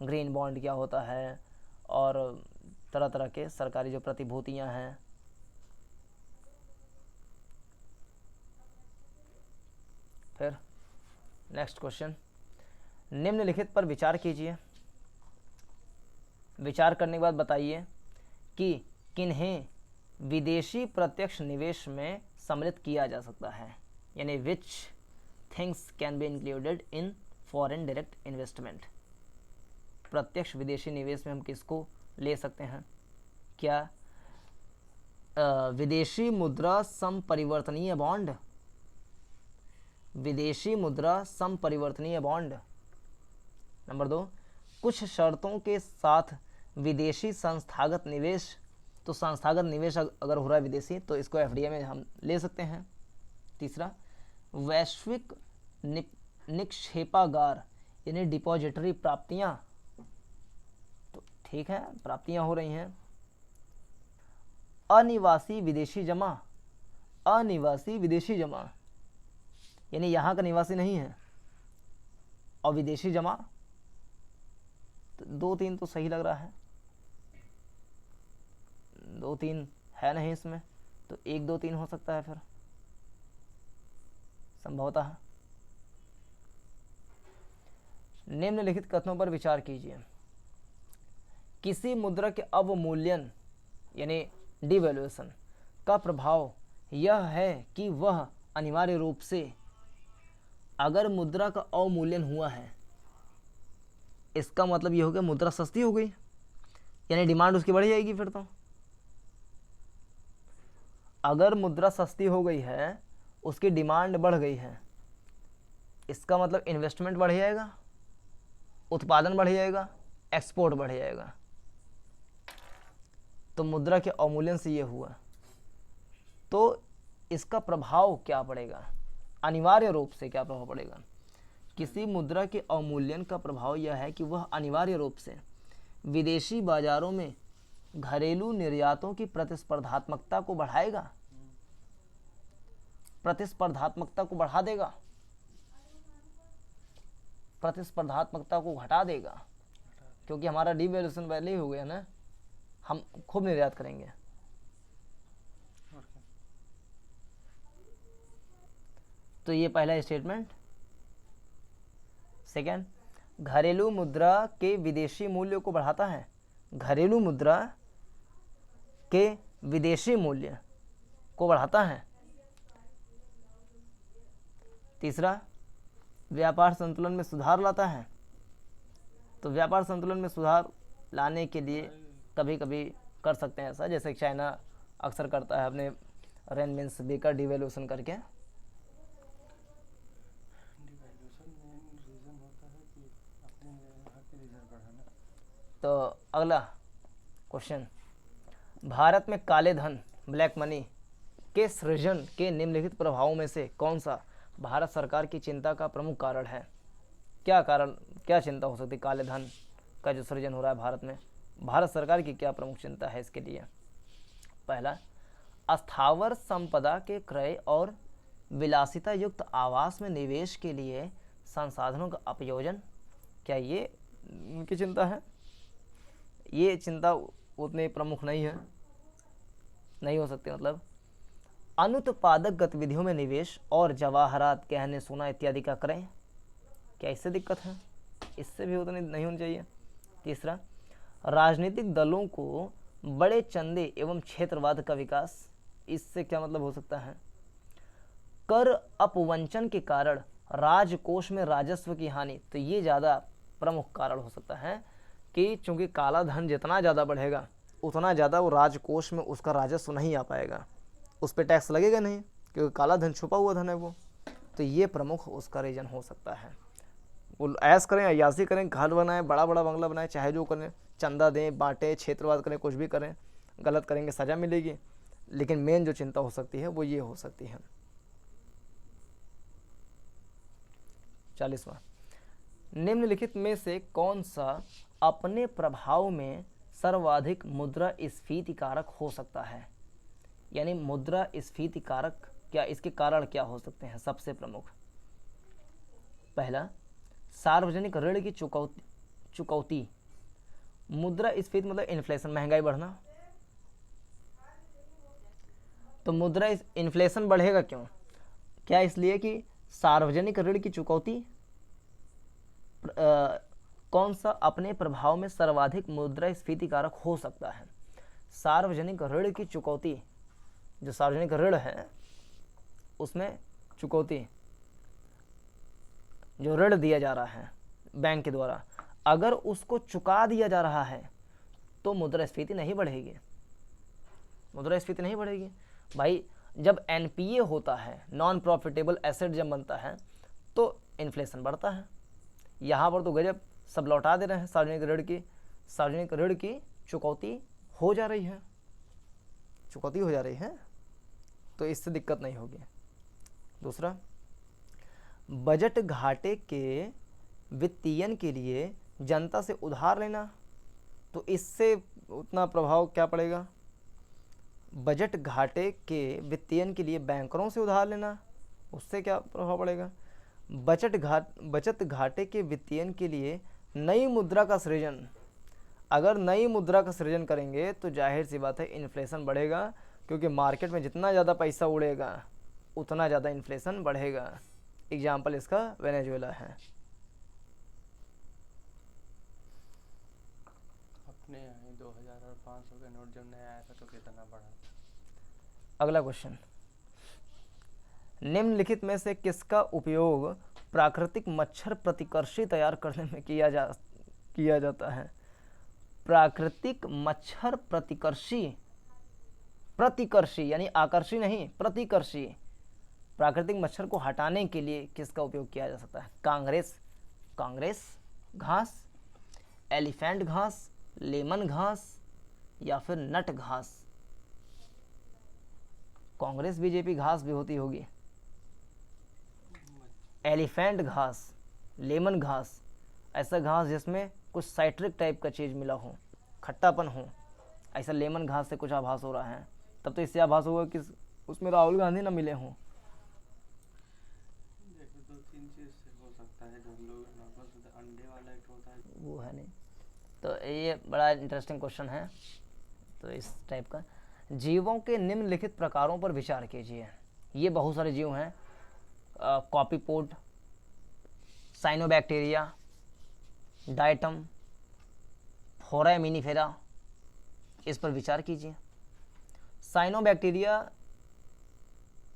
ग्रीन बॉन्ड क्या होता है और तरह तरह के सरकारी जो प्रतिभूतियां हैं। फिर नेक्स्ट क्वेश्चन, निम्नलिखित पर विचार कीजिए। विचार करने के बाद बताइए कि किन्हें विदेशी प्रत्यक्ष निवेश में सम्मिलित किया जा सकता है, यानी which things can be included in foreign direct investment. प्रत्यक्ष विदेशी निवेश में हम किसको ले सकते हैं? क्या विदेशी मुद्रा संपरिवर्तनीय बॉन्ड, विदेशी मुद्रा संपरिवर्तनीय बॉन्ड। नंबर 2, कुछ शर्तों के साथ विदेशी संस्थागत निवेश। तो संस्थागत निवेश अगर हो रहा है विदेशी, तो इसको एफडीआई में हम ले सकते हैं। तीसरा, वैश्विक निक्षेपागार यानी डिपॉजिटरी प्राप्तियां। तो ठीक है, प्राप्तियां हो रही हैं। अनिवासी विदेशी जमा, अनिवासी विदेशी जमा यानी यहाँ का निवासी नहीं है, और विदेशी जमा। तो 2-3 तो सही लग रहा है, 2-3 है नहीं इसमें, तो 1-2-3 हो सकता है फिर संभवतः। निम्नलिखित कथनों पर विचार कीजिए। किसी मुद्रा के अवमूल्यन यानी डिवैल्यूएशन का प्रभाव यह है कि वह अनिवार्य रूप से, अगर मुद्रा का अवमूल्यन हुआ है, इसका मतलब यह हो गया मुद्रा सस्ती हो गई, यानी डिमांड उसकी बढ़ जाएगी। फिर तो अगर मुद्रा सस्ती हो गई है, उसकी डिमांड बढ़ गई है, इसका मतलब इन्वेस्टमेंट बढ़ जाएगा, उत्पादन बढ़ जाएगा, एक्सपोर्ट बढ़ जाएगा। तो मुद्रा के अवमूल्यन से ये हुआ, तो इसका प्रभाव क्या पड़ेगा? अनिवार्य रूप से क्या प्रभाव पड़ेगा? किसी मुद्रा के अवमूल्यन का प्रभाव यह है कि वह अनिवार्य रूप से विदेशी बाजारों में घरेलू निर्यातों की प्रतिस्पर्धात्मकता को बढ़ाएगा, प्रतिस्पर्धात्मकता को बढ़ा देगा, प्रतिस्पर्धात्मकता को घटा देगा, क्योंकि हमारा डिवैल्यूएशन पहले ही हो गया ना, हम खूब निर्यात करेंगे। तो ये पहला स्टेटमेंट। सेकेंड, घरेलू मुद्रा के विदेशी मूल्य को बढ़ाता है, घरेलू मुद्रा के विदेशी मूल्य को बढ़ाता है। तीसरा, व्यापार संतुलन में सुधार लाता है। तो व्यापार संतुलन में सुधार लाने के लिए कभी कभी कर सकते हैं ऐसा, जैसे चाइना अक्सर करता है अपने रेनमिन्सी का डिवैल्यूएशन करके। तो अगला क्वेश्चन, भारत में काले धन ब्लैक मनी के सृजन के निम्नलिखित प्रभावों में से कौन सा भारत सरकार की चिंता का प्रमुख कारण है? क्या कारण, क्या चिंता हो सकती है काले धन का जो सृजन हो रहा है भारत में? भारत सरकार की क्या प्रमुख चिंता है इसके लिए? पहला, अस्थावर संपदा के क्रय और विलासिता युक्त आवास में निवेश के लिए संसाधनों का अपयोजन। क्या ये उनकी चिंता है? ये चिंता उतनी प्रमुख नहीं है, नहीं हो सकती। मतलब अनुत्पादक गतिविधियों में निवेश और जवाहरात, गहने, सोना इत्यादि का क्रय। क्या इससे दिक्कत है? इससे भी उतनी नहीं होनी चाहिए। तीसरा, राजनीतिक दलों को बड़े चंदे एवं क्षेत्रवाद का विकास। इससे क्या मतलब हो सकता है? कर अपवंचन के कारण राजकोष में राजस्व की हानि। तो ये ज़्यादा प्रमुख कारण हो सकता है कि चूंकि काला धन जितना ज़्यादा बढ़ेगा उतना ज़्यादा वो राजकोष में उसका राजस्व नहीं आ पाएगा, उस पर टैक्स लगेगा नहीं, क्योंकि काला धन छुपा हुआ धन है वो। तो ये प्रमुख उसका रीजन हो सकता है। वो ऐश करें, अयासी करें, घर बनाएं, बड़ा बड़ा बंगला बनाएं, चाहे जो करें, चंदा दें, बांटें, क्षेत्रवाद करें, कुछ भी करें, गलत करेंगे सज़ा मिलेगी, लेकिन मेन जो चिंता हो सकती है वो ये हो सकती है। 40वां, निम्नलिखित में से कौन सा अपने प्रभाव में सर्वाधिक मुद्रास्फीति कारक हो सकता है? यानी मुद्रास्फीति कारक क्या, इसके कारण क्या हो सकते हैं सबसे प्रमुख? पहला, सार्वजनिक ऋण की चुकौती। मुद्रास्फीति मतलब इन्फ्लेशन, महंगाई बढ़ना। तो मुद्रा इन्फ्लेशन बढ़ेगा क्यों? क्या इसलिए कि सार्वजनिक ऋण की चुकौती कौन सा अपने प्रभाव में सर्वाधिक मुद्रास्फीति कारक हो सकता है? सार्वजनिक ऋण की चुकौती, जो सार्वजनिक ऋण है उसमें चुकौती, जो ऋण दिया जा रहा है बैंक के द्वारा, अगर उसको चुका दिया जा रहा है तो मुद्रास्फीति नहीं बढ़ेगी। मुद्रास्फीति नहीं बढ़ेगी भाई। जब एनपीए होता है, नॉन प्रॉफिटेबल एसेट जब बनता है तो इन्फ्लेशन बढ़ता है। यहाँ पर तो गजब सब लौटा दे रहे हैं, सार्वजनिक ऋण की चुकौती हो जा रही है, चुकौती हो जा रही है, तो इससे दिक्कत नहीं होगी। दूसरा, बजट घाटे के वित्तीयन के लिए जनता से उधार लेना। तो इससे उतना प्रभाव क्या पड़ेगा? बजट घाटे के वित्तीयन के लिए बैंकरों से उधार लेना, उससे क्या प्रभाव पड़ेगा? बचत घाटे के वित्तीयन के लिए नई मुद्रा का सृजन। अगर नई मुद्रा का सृजन करेंगे तो जाहिर सी बात है इन्फ्लेशन बढ़ेगा, क्योंकि मार्केट में जितना ज़्यादा पैसा उड़ेगा उतना ज़्यादा इन्फ्लेशन बढ़ेगा। एग्जाम्पल इसका वेनेजुएला है। अपने यहाँ 2000 और 500 का नोट जब नया आया था तो कितना बढ़ा? अगला क्वेश्चन, निम्नलिखित में से किसका उपयोग प्राकृतिक मच्छर प्रतिकर्षी तैयार करने में किया जाता है? प्राकृतिक मच्छर प्रतिकर्षी यानी आकर्षी नहीं, प्रतिकर्षी। प्राकृतिक मच्छर को हटाने के लिए किसका उपयोग किया जा सकता है? कांग्रेस घास, एलिफेंट घास, लेमन घास या फिर नट घास। कांग्रेस बीजेपी घास भी होती होगी। एलिफेंट घास, लेमन घास, ऐसा घास जिसमें कुछ साइट्रिक टाइप का चीज़ मिला हो, खट्टापन हो, ऐसा लेमन घास से कुछ आभास हो रहा है। तब तो इससे आभास होगा कि उसमें राहुल गांधी ना मिले हों। देखो 2-3 चीज़ से हो सकता है, जो हम लोग नॉर्मल सुनते हैं, अंडे वाला एक होता है वो है नहीं। तो ये बड़ा इंटरेस्टिंग क्वेश्चन है। तो इस टाइप का, जीवों के निम्नलिखित प्रकारों पर विचार कीजिए। ये बहुत सारे जीव हैं, कॉपीपोड, साइनोबैक्टीरिया, डायटम, फोरामिनिफेरा, इस पर विचार कीजिए। साइनोबैक्टीरिया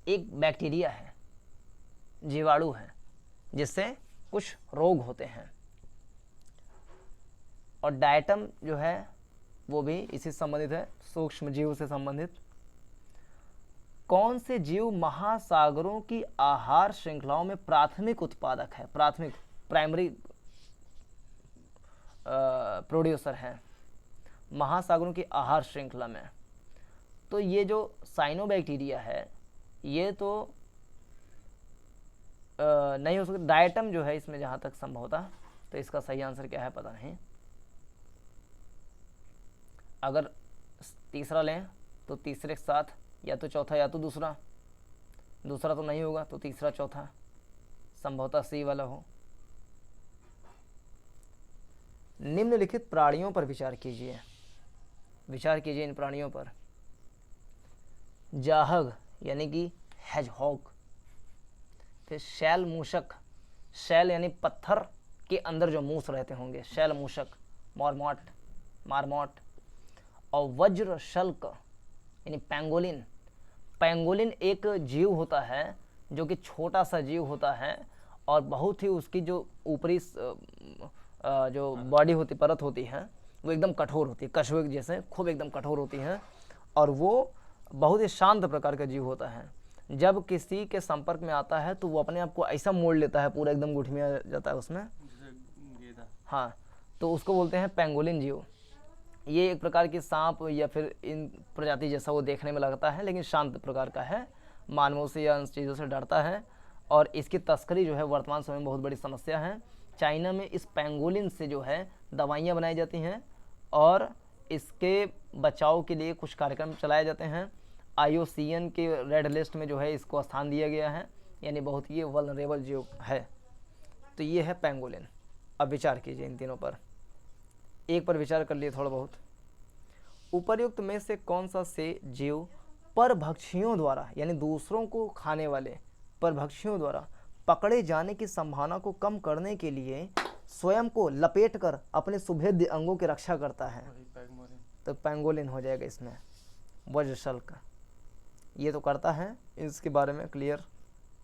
एक बैक्टीरिया है, जीवाणु है, जिससे कुछ रोग होते हैं। और डायटम जो है वो भी इसी से संबंधित है, सूक्ष्म जीव से संबंधित। कौन से जीव महासागरों की आहार श्रृंखलाओं में प्राथमिक उत्पादक है? प्राइमरी प्रोड्यूसर है महासागरों की आहार श्रृंखला में। तो ये जो साइनोबैक्टीरिया है ये तो नहीं हो सकता। डायटम जो है इसमें जहाँ तक संभवतः, तो इसका सही आंसर क्या है पता नहीं। अगर तीसरा लें तो तीसरे के साथ या तो चौथा या तो दूसरा, दूसरा तो नहीं होगा तो तीसरा चौथा, संभवतः सी वाला हो। निम्नलिखित प्राणियों पर विचार कीजिए, विचार कीजिए इन प्राणियों पर। जाहग यानी कि हेजहॉग, फिर शैल मूषक, शैल यानी पत्थर के अंदर जो मूस रहते होंगे, शैल मूषक, मारमॉट, मारमॉट। और वज्र शल्क यानी पैंगोलिन। पैंगोलिन एक जीव होता है जो कि छोटा सा जीव होता है और बहुत ही उसकी जो ऊपरी जो बॉडी होती, परत होती है, वो एकदम कठोर होती है, कछुए जैसे खूब एकदम कठोर होती है, और वो बहुत ही शांत प्रकार का जीव होता है। जब किसी के संपर्क में आता है तो वो अपने आप को ऐसा मोड़ लेता है, पूरा एकदम गुठमिया जाता है उसमें, गेंदा। हाँ, तो उसको बोलते हैं पैंगोलिन जीव। ये एक प्रकार की सांप या फिर इन प्रजाति जैसा वो देखने में लगता है, लेकिन शांत प्रकार का है, मानवों से या चीज़ों से डरता है, और इसकी तस्करी जो है वर्तमान समय में बहुत बड़ी समस्या है। चाइना में इस पैंगोलिन से जो है दवाइयाँ बनाई जाती हैं और इसके बचाव के लिए कुछ कार्यक्रम चलाए जाते हैं। IUCN के रेड लिस्ट में जो है इसको स्थान दिया गया है, यानी बहुत ही वल्नरेबल जीव है। तो ये है पैंगोलिन। अब विचार कीजिए इन तीनों पर, एक पर विचार कर लिए थोड़ा बहुत। उपर्युक्त में से कौन सा से जीव परभक्षियों द्वारा, यानी दूसरों को खाने वाले परभक्षियों द्वारा पकड़े जाने की संभावना को कम करने के लिए स्वयं को लपेटकर अपने सुभेद्य अंगों की रक्षा करता है? तो पैंगोलिन हो जाएगा इसमें। वज्रशल्क ये तो करता है, इसके बारे में क्लियर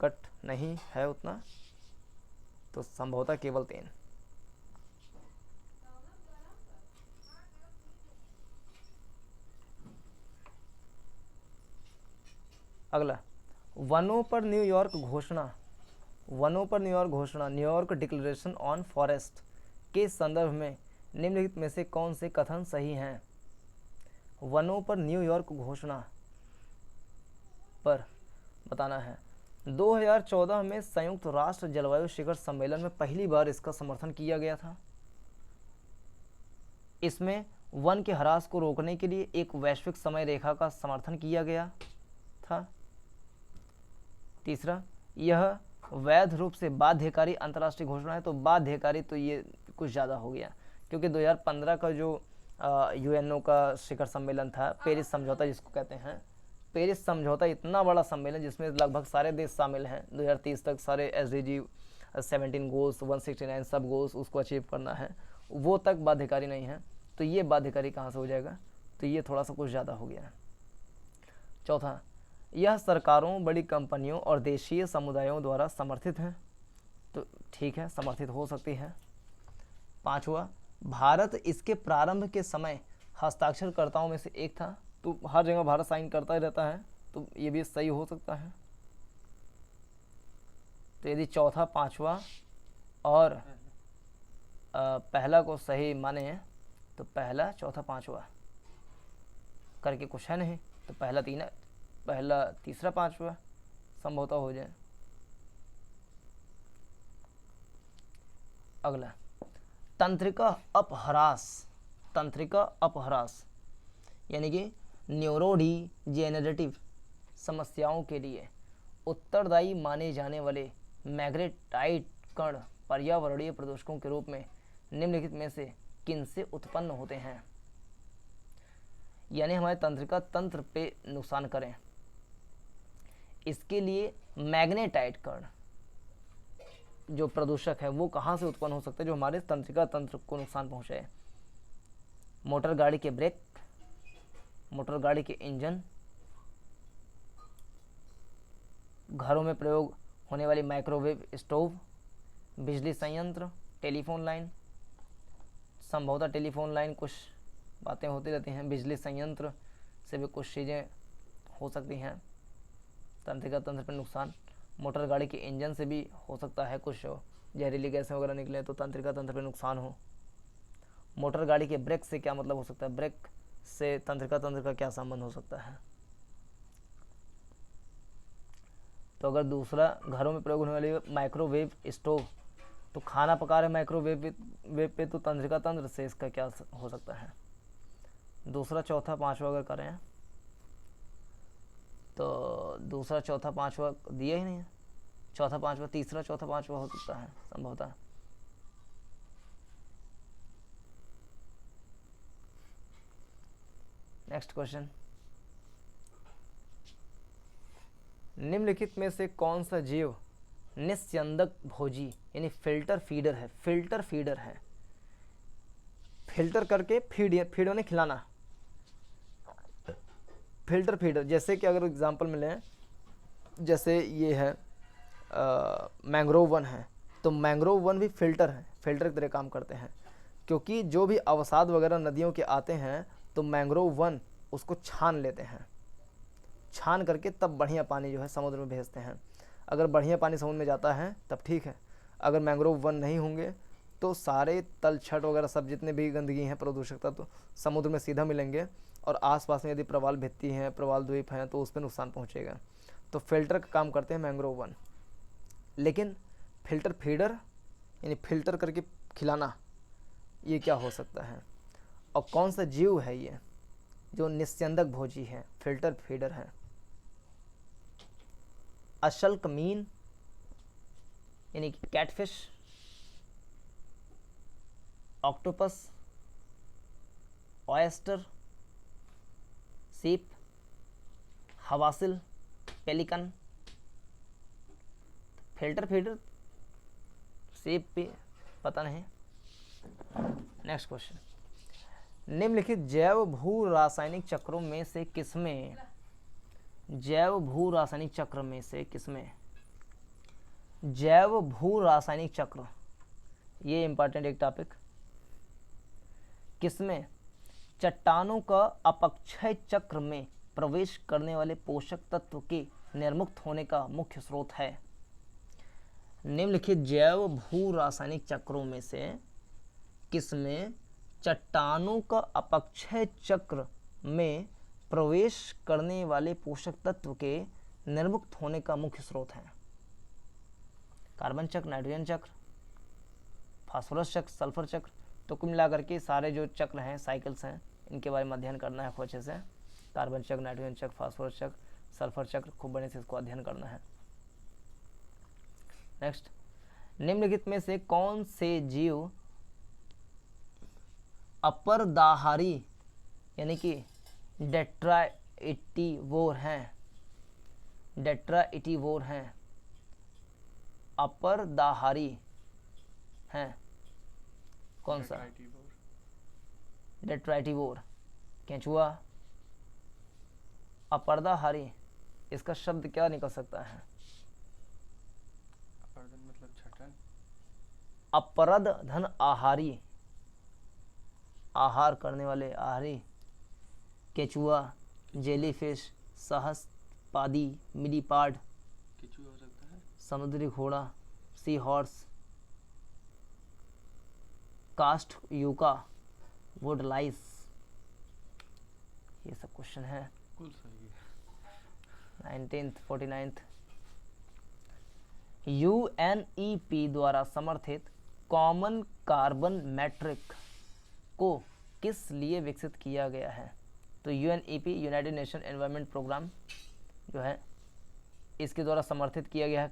कट नहीं है उतना, तो संभवतः केवल 3। अगला, वनों पर न्यूयॉर्क घोषणा, वनों पर न्यूयॉर्क घोषणा, न्यूयॉर्क डिक्लेरेशन ऑन फॉरेस्ट के संदर्भ में निम्नलिखित में से कौन से कथन सही हैं? वनों पर न्यूयॉर्क घोषणा पर बताना है। 2014 में संयुक्त राष्ट्र जलवायु शिखर सम्मेलन में पहली बार इसका समर्थन किया गया था। इसमें वन के ह्रास को रोकने के लिए एक वैश्विक समय रेखा का समर्थन किया गया था। तीसरा, यह वैध रूप से बाध्यकारी अंतर्राष्ट्रीय घोषणा है। तो बाध्यकारी तो ये कुछ ज़्यादा हो गया, क्योंकि 2015 का जो UNO का शिखर सम्मेलन था, पेरिस समझौता जिसको कहते हैं, पेरिस समझौता इतना बड़ा सम्मेलन जिसमें लगभग सारे देश शामिल हैं। 2030 तक सारे SDG 17 गोल्स, 169 सब गोल्स उसको अचीव करना है, वो तक बाध्यकारी नहीं है। तो ये बाध्यकारी कहाँ से हो जाएगा? तो ये थोड़ा सा कुछ ज़्यादा हो गया है। चौथा, यह सरकारों, बड़ी कंपनियों और देशीय समुदायों द्वारा समर्थित है। तो ठीक है, समर्थित हो सकती है। पांचवा, भारत इसके प्रारंभ के समय हस्ताक्षरकर्ताओं में से एक था। तो हर जगह भारत साइन करता ही रहता है, तो ये भी सही हो सकता है। तो यदि चौथा, पांचवा और पहला को सही माने तो पहला, चौथा, पांचवा करके कुछ है नहीं, तो पहला तीसरा पांचवा संभवतः हो जाए। अगला, तंत्रिका अपह्रास, तंत्रिका अपह्रास यानी कि न्यूरोडीजेनरेटिव समस्याओं के लिए उत्तरदायी माने जाने वाले मैग्नेटाइट कण पर्यावरणीय प्रदूषकों के रूप में निम्नलिखित में से किनसे उत्पन्न होते हैं? यानी हमारे तंत्रिका तंत्र पे नुकसान करें, इसके लिए मैग्नेटाइट कण जो प्रदूषक है वो कहाँ से उत्पन्न हो सकते हैं जो हमारे तंत्रिका तंत्र को नुकसान पहुंचाए? मोटर गाड़ी के ब्रेक, मोटर गाड़ी के इंजन, घरों में प्रयोग होने वाली माइक्रोवेव स्टोव, बिजली संयंत्र, टेलीफोन लाइन। संभवतः टेलीफोन लाइन कुछ बातें होती रहती हैं, बिजली संयंत्र से भी कुछ चीज़ें हो सकती हैं तंत्रिका तंत्र पर नुकसान। मोटर गाड़ी के इंजन से भी हो सकता है कुछ जहरीली गैसें वगैरह निकले तो तंत्रिका तंत्र पर नुकसान हो। मोटर गाड़ी के ब्रेक से क्या मतलब हो सकता है? ब्रेक से तंत्रिका तंत्र का क्या संबंध हो सकता है? तो अगर दूसरा घरों में प्रयोग होने वाली माइक्रोवेव स्टोव, तो खाना पका रहे माइक्रोवेव वेव पे, तो तंत्रिका तंत्र से इसका क्या हो सकता है? दूसरा चौथा पांचवा अगर करें तो दूसरा चौथा पांचवा दिया ही नहीं है, चौथा पांचवा तीसरा चौथा पांचवा हो सकता है संभवतः। नेक्स्ट क्वेश्चन, निम्नलिखित में से कौन सा जीव निस्यंदक भोजी यानी फिल्टर फीडर है? फिल्टर फीडर है, फिल्टर करके फीड यानी खिलाना, फिल्टर फीडर। जैसे कि अगर एग्जांपल में लें, जैसे ये है मैंग्रोव वन है, तो मैंग्रोव वन भी फिल्टर है, फिल्टर की तरह काम करते हैं, क्योंकि जो भी अवसाद वगैरह नदियों के आते हैं तो मैंग्रोव वन उसको छान लेते हैं, छान करके तब बढ़िया पानी जो है समुद्र में भेजते हैं। अगर बढ़िया पानी समुद्र में जाता है तब ठीक है, अगर मैंग्रोव वन नहीं होंगे तो सारे तलछट वगैरह सब जितने भी गंदगी हैं, प्रदूषकता, तो समुद्र में सीधा मिलेंगे, और आसपास में यदि प्रवाल भित्ति हैं, प्रवाल द्वीप हैं, तो उस पर नुकसान पहुंचेगा। तो फिल्टर का काम करते हैं मैंग्रोव वन। लेकिन फिल्टर फीडर यानी फिल्टर करके खिलाना, ये क्या हो सकता है? और कौन सा जीव है ये जो निस्यंदक भोजी है, फिल्टर फीडर है? अशल्क मीन यानी कैटफिश, ऑक्टोपस, ऑयस्टर, सीप, हवासिल, पेलिकन। फिल्टर फीडर सीप भी पता नहीं। नेक्स्ट क्वेश्चन, निम्नलिखित जैव भू रासायनिक चक्रों में से किसमें, जैव भू रासायनिक चक्र में से किसमें, जैव भू रासायनिक चक्र, ये इंपॉर्टेंट एक टॉपिक, किसमें चट्टानों का अपक्षय चक्र में प्रवेश करने वाले पोषक तत्व के निर्मुक्त होने का मुख्य स्रोत है? निम्नलिखित जैव भू रासायनिक चक्रों में से किसमें चट्टानों का अपक्षय चक्र में प्रवेश करने वाले पोषक तत्व के निर्मुक्त होने का मुख्य स्रोत है? कार्बन चक्र, नाइट्रोजन चक्र, फास्फोरस चक्र, सल्फर चक्र। तो कुल मिलाकर के सारे जो चक्र हैं, साइकिल्स हैं, इनके बारे में अध्ययन करना है खूब अच्छे से। कार्बन चक्र, नाइट्रोजन चक्र, फास्फोरस चक्र, सल्फर चक्र, खूब बढ़िया से इसको अध्ययन करना है। नेक्स्ट, निम्नलिखित में से कौन से जीव अपरदाहारी यानी कि डेट्राइटिवोर हैं? डेट्राइटिवोर हैं, अपरदाहारी हैं, कौन सा? डेट्राइटिवोर, केंचुआ, अपरदाहारी, इसका शब्द क्या निकल सकता है? अपरदन मतलब छटन, अपरद धन आहारी, आहार करने वाले, आहारी, केचुआ, जेलीफिश, सहस्पादी, मिलीपाड, केचुआ हो सकता है, समुद्री घोड़ा, sea horse, cast yucca, would लाइस। ये सब क्वेश्चन है। बिल्कुल सही है। 1949 UNEP द्वारा समर्थित कॉमन कार्बन मैट्रिक को किस लिए विकसित किया गया है? तो UNEP united nation environment programme जो है, इसके द्वारा समर्थित किया गया है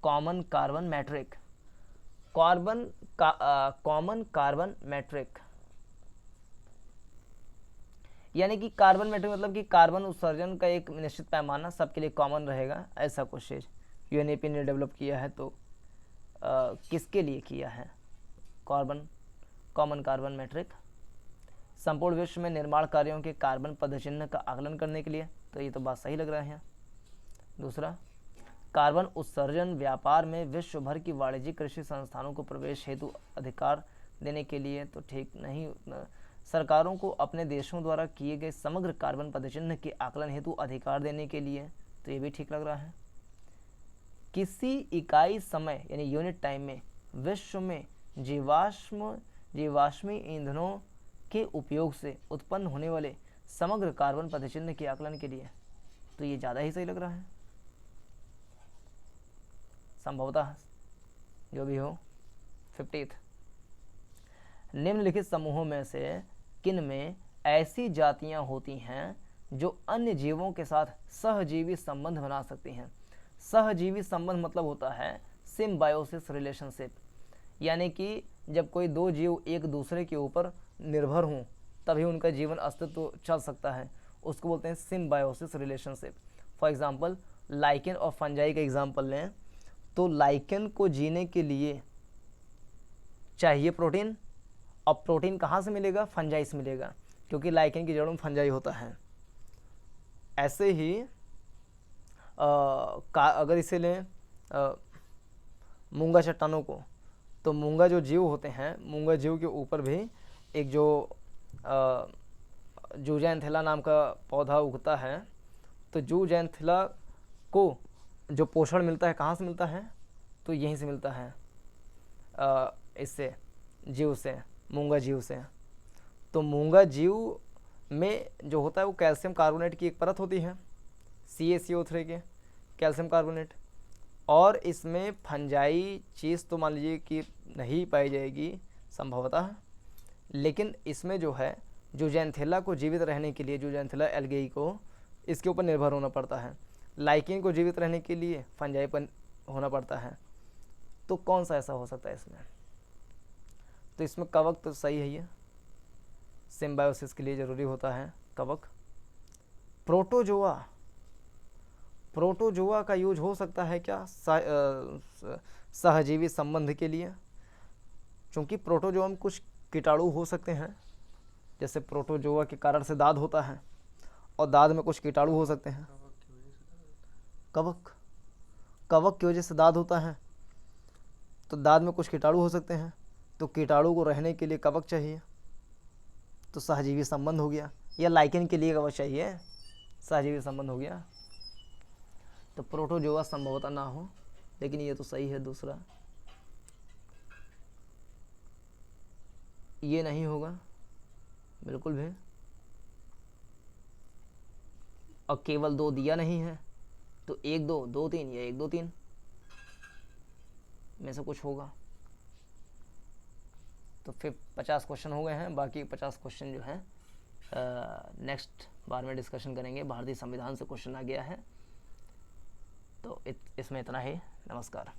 common carbon metric, common carbon metric यानी कि कार्बन मैट्रिक मतलब कि कार्बन उत्सर्जन का एक निश्चित पैमाना सबके लिए कॉमन रहेगा, ऐसा कुछ चीज UNEP ने डेवलप किया है। तो किसके लिए किया है कॉमन कार्बन मैट्रिक? संपूर्ण विश्व में निर्माण कार्यों के कार्बन पदचिह्न का आकलन करने के लिए। तो ये तो बात सही लग रहा है। दूसरा, कार्बन उत्सर्जन व्यापार में विश्व भर की वाणिज्यिक कृषि संस्थानों को प्रवेश हेतु अधिकार देने के लिए। तो ठीक नहीं, सरकारों को अपने देशों द्वारा किए गए समग्र कार्बन पदचिह्न के आकलन हेतु अधिकार देने के लिए। तो ये भी ठीक लग रहा है। किसी इकाई समय यानी यूनिट टाइम में विश्व में जीवाश्मी ईंधनों के उपयोग से उत्पन्न होने वाले समग्र कार्बन पदचिह्न के आकलन के लिए। तो ये ज़्यादा ही सही लग रहा है। संभवतः जो भी हो। 50th, निम्नलिखित समूहों में से किन में ऐसी जातियां होती हैं जो अन्य जीवों के साथ सहजीवी संबंध बना सकती हैं। सहजीवी संबंध मतलब होता है सिम्बायोसिस रिलेशनशिप, यानी कि जब कोई दो जीव एक दूसरे के ऊपर निर्भर हों तभी उनका जीवन अस्तित्व चल सकता है, उसको बोलते हैं symbiosis relationship. For example lichen और फंजाई का एग्जांपल लें तो लाइकेन को जीने के लिए चाहिए प्रोटीन, और प्रोटीन कहाँ से मिलेगा, फंजाई से मिलेगा, क्योंकि लाइकेन की जड़ों में फंजाई होता है। ऐसे ही अगर इसे लें मूंगा चट्टानों को, तो मूंगा जो जीव होते हैं, मूंगा जीव के ऊपर भी एक जो जूजैंथिला नाम का पौधा उगता है, तो जूजैंथिला को जो पोषण मिलता है कहाँ से मिलता है, तो यहीं से मिलता है, इससे जीव से, मूंगा जीव से। तो मूंगा जीव में जो होता है वो कैल्शियम कार्बोनेट की एक परत होती है, CaCO3 के कैल्शियम कार्बोनेट, और इसमें फंजाई चीज़ तो मान लीजिए कि नहीं पाई जाएगी संभवतः, लेकिन इसमें जो है जूजैंथिला को जीवित रहने के लिए, जूजैंथिला एल्गेई को इसके ऊपर निर्भर होना पड़ता है। लाइकेन को जीवित रहने के लिए फंजाई पर होना पड़ता है। तो कौन सा ऐसा हो सकता है इसमें, तो इसमें कवक तो सही है, ये सिम्बायोसिस के लिए ज़रूरी होता है कवक। प्रोटोजोआ, प्रोटोजोआ का यूज हो सकता है क्या सहजीवी संबंध के लिए, क्योंकि प्रोटोजोआ में कुछ कीटाणु हो सकते हैं, जैसे प्रोटोजोआ के कारण से दाद होता है और दाद में कुछ कीटाणु हो सकते हैं। कवक की वजह से दाद होता है, तो दाद में कुछ कीटाणु हो सकते हैं, तो कीटाणु को रहने के लिए कवक चाहिए, तो सहजीवी संबंध हो गया। या लाइकेन के लिए कवक चाहिए, सहजीवी संबंध हो गया। तो प्रोटोजोआ संभवतः ना हो, लेकिन ये तो सही है दूसरा, ये नहीं होगा बिल्कुल भी। और केवल 2 दिया नहीं है, तो 1 2 2 3 या 1 2 3 में से कुछ होगा। तो फिर 50 क्वेश्चन हो गए हैं, बाकी 50 क्वेश्चन जो हैं नेक्स्ट बार में डिस्कशन करेंगे। भारतीय संविधान से क्वेश्चन आ गया है, तो इसमें इतना ही। नमस्कार।